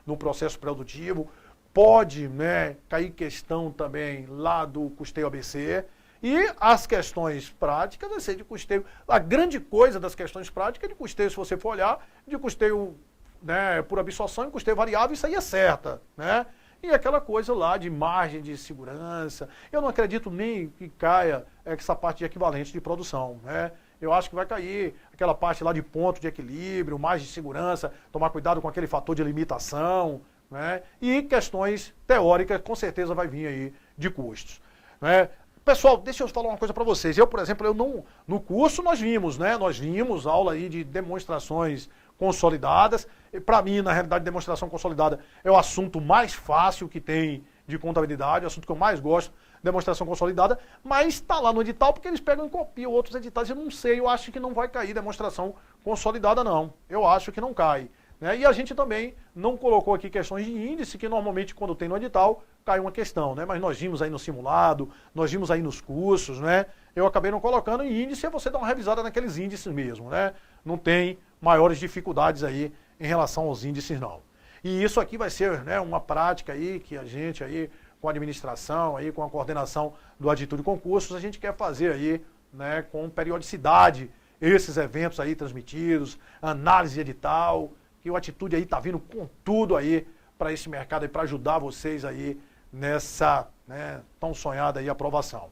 no processo produtivo. Pode, né, cair questão também lá do custeio ABC. E as questões práticas vai ser de custeio. A grande coisa das questões práticas é de custeio, se você for olhar, de custeio, né, por absorção e custeio variável, isso aí é certa, né? e aquela coisa lá de margem de segurança. Eu não acredito nem que caia essa parte de equivalente de produção, né? Eu acho que vai cair aquela parte lá de ponto de equilíbrio, margem de segurança, tomar cuidado com aquele fator de limitação, né? E questões teóricas, com certeza vai vir aí de custos, né? Pessoal, deixa eu falar uma coisa para vocês. Eu, por exemplo, no curso nós vimos, né? Nós vimos aula aí de demonstrações consolidadas. Para mim, na realidade, demonstração consolidada é o assunto mais fácil que tem de contabilidade, é o assunto que eu mais gosto, demonstração consolidada, mas está lá no edital porque eles pegam e copiam outros editais. Eu não sei, eu acho que não vai cair demonstração consolidada, não. Eu acho que não cai, né? E a gente também não colocou aqui questões de índice, que normalmente quando tem no edital, cai uma questão, né? Mas nós vimos aí no simulado, nós vimos aí nos cursos, né? Eu acabei não colocando em índice, é você dar uma revisada naqueles índices mesmo, né? Não tem maiores dificuldades aí em relação aos índices, não. E isso aqui vai ser, né, uma prática aí que a gente aí, com a administração, aí, com a coordenação do Atitude Concursos, a gente quer fazer aí, né, com periodicidade, esses eventos aí transmitidos, análise edital, que o Atitude aí tá vindo com tudo aí para esse mercado aí, para ajudar vocês aí nessa, né, tão sonhada aí aprovação.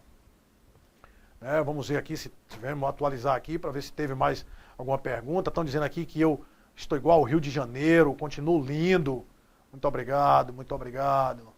Vamos ver aqui se tivermos atualizar aqui para ver se teve mais alguma pergunta. Estão dizendo aqui que eu estou igual ao Rio de Janeiro, continuo lindo. Muito obrigado, muito obrigado.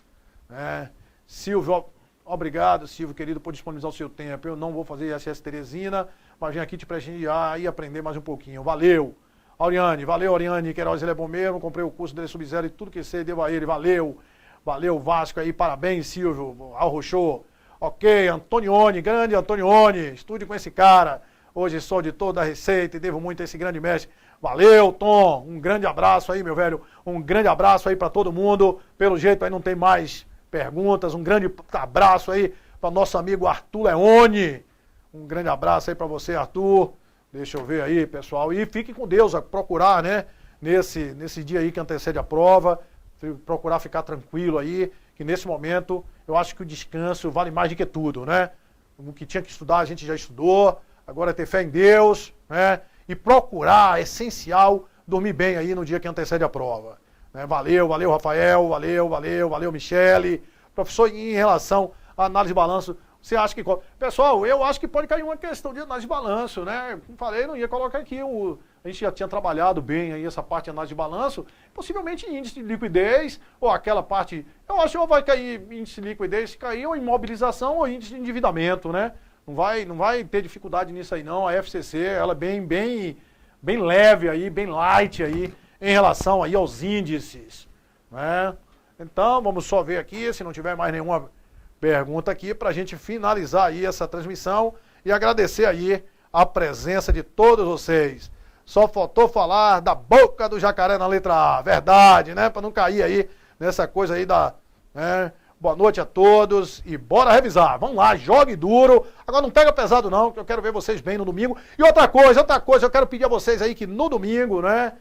Silvio, obrigado, Silvio, querido, por disponibilizar o seu tempo. Eu não vou fazer ISS Teresina, mas vim aqui te prestigiar e aprender mais um pouquinho. Valeu. Auriane, valeu, Auriane, Queiroz, ele é bom mesmo, comprei o curso dele Sub-Zero e tudo que sei, devo a ele, valeu. Valeu, Vasco aí, parabéns, Silvio, arrochou. Ok, Antonioni, grande Antonioni, estude com esse cara. Hoje sou auditor da Receita e devo muito a esse grande mestre. Valeu, Tom, um grande abraço aí, meu velho, um grande abraço aí para todo mundo. Pelo jeito aí não tem mais perguntas, um grande abraço aí para nosso amigo Arthur Leone. Um grande abraço aí para você, Arthur. Deixa eu ver aí, pessoal. E fiquem com Deus, a procurar, né, nesse dia aí que antecede a prova, procurar ficar tranquilo aí, que nesse momento eu acho que o descanso vale mais do que tudo, né? O que tinha que estudar a gente já estudou, agora é ter fé em Deus, né? E procurar, é essencial, dormir bem aí no dia que antecede a prova. Né? Valeu, valeu, Rafael, valeu, Michele. Professor, em relação à análise de balanço, você acha que... Pessoal, eu acho que pode cair uma questão de análise de balanço, né? Como falei, não ia colocar aqui a gente já tinha trabalhado bem aí essa parte de análise de balanço, possivelmente índice de liquidez, ou aquela parte, eu acho que ou vai cair índice de liquidez, se cair ou imobilização ou índice de endividamento, né? Não vai ter dificuldade nisso aí não, a FCC, ela é bem leve aí, bem light aí, em relação aí aos índices, né? Então, vamos só ver aqui, se não tiver mais nenhuma pergunta aqui, para a gente finalizar aí essa transmissão e agradecer aí a presença de todos vocês. Só faltou falar da boca do jacaré na letra A, verdade, né? Para não cair aí nessa coisa aí da... Né? Boa noite a todos e bora revisar. Vamos lá, jogue duro. Agora não pega pesado não, que eu quero ver vocês bem no domingo. E outra coisa, eu quero pedir a vocês aí que no domingo, né?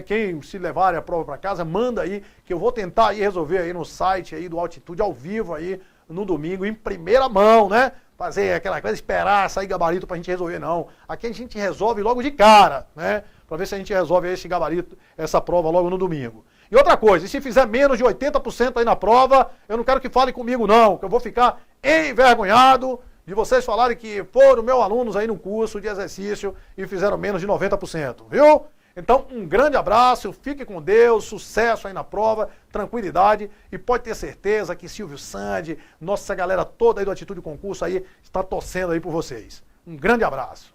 Quem se levarem a prova para casa, manda aí, que eu vou tentar aí resolver aí no site aí do Altitude ao vivo aí no domingo, em primeira mão, né? Fazer aquela coisa, esperar sair gabarito pra gente resolver, não. Aqui a gente resolve logo de cara, né? Pra ver se a gente resolve esse gabarito, essa prova logo no domingo. E outra coisa, e se fizer menos de 80% aí na prova, eu não quero que fale comigo não, que eu vou ficar envergonhado de vocês falarem que foram meus alunos aí no curso de exercício e fizeram menos de 90%, viu? Então, um grande abraço, fique com Deus, sucesso aí na prova, tranquilidade e pode ter certeza que Silvio Sandi, nossa galera toda aí do Atitude Concurso aí, está torcendo aí por vocês. Um grande abraço.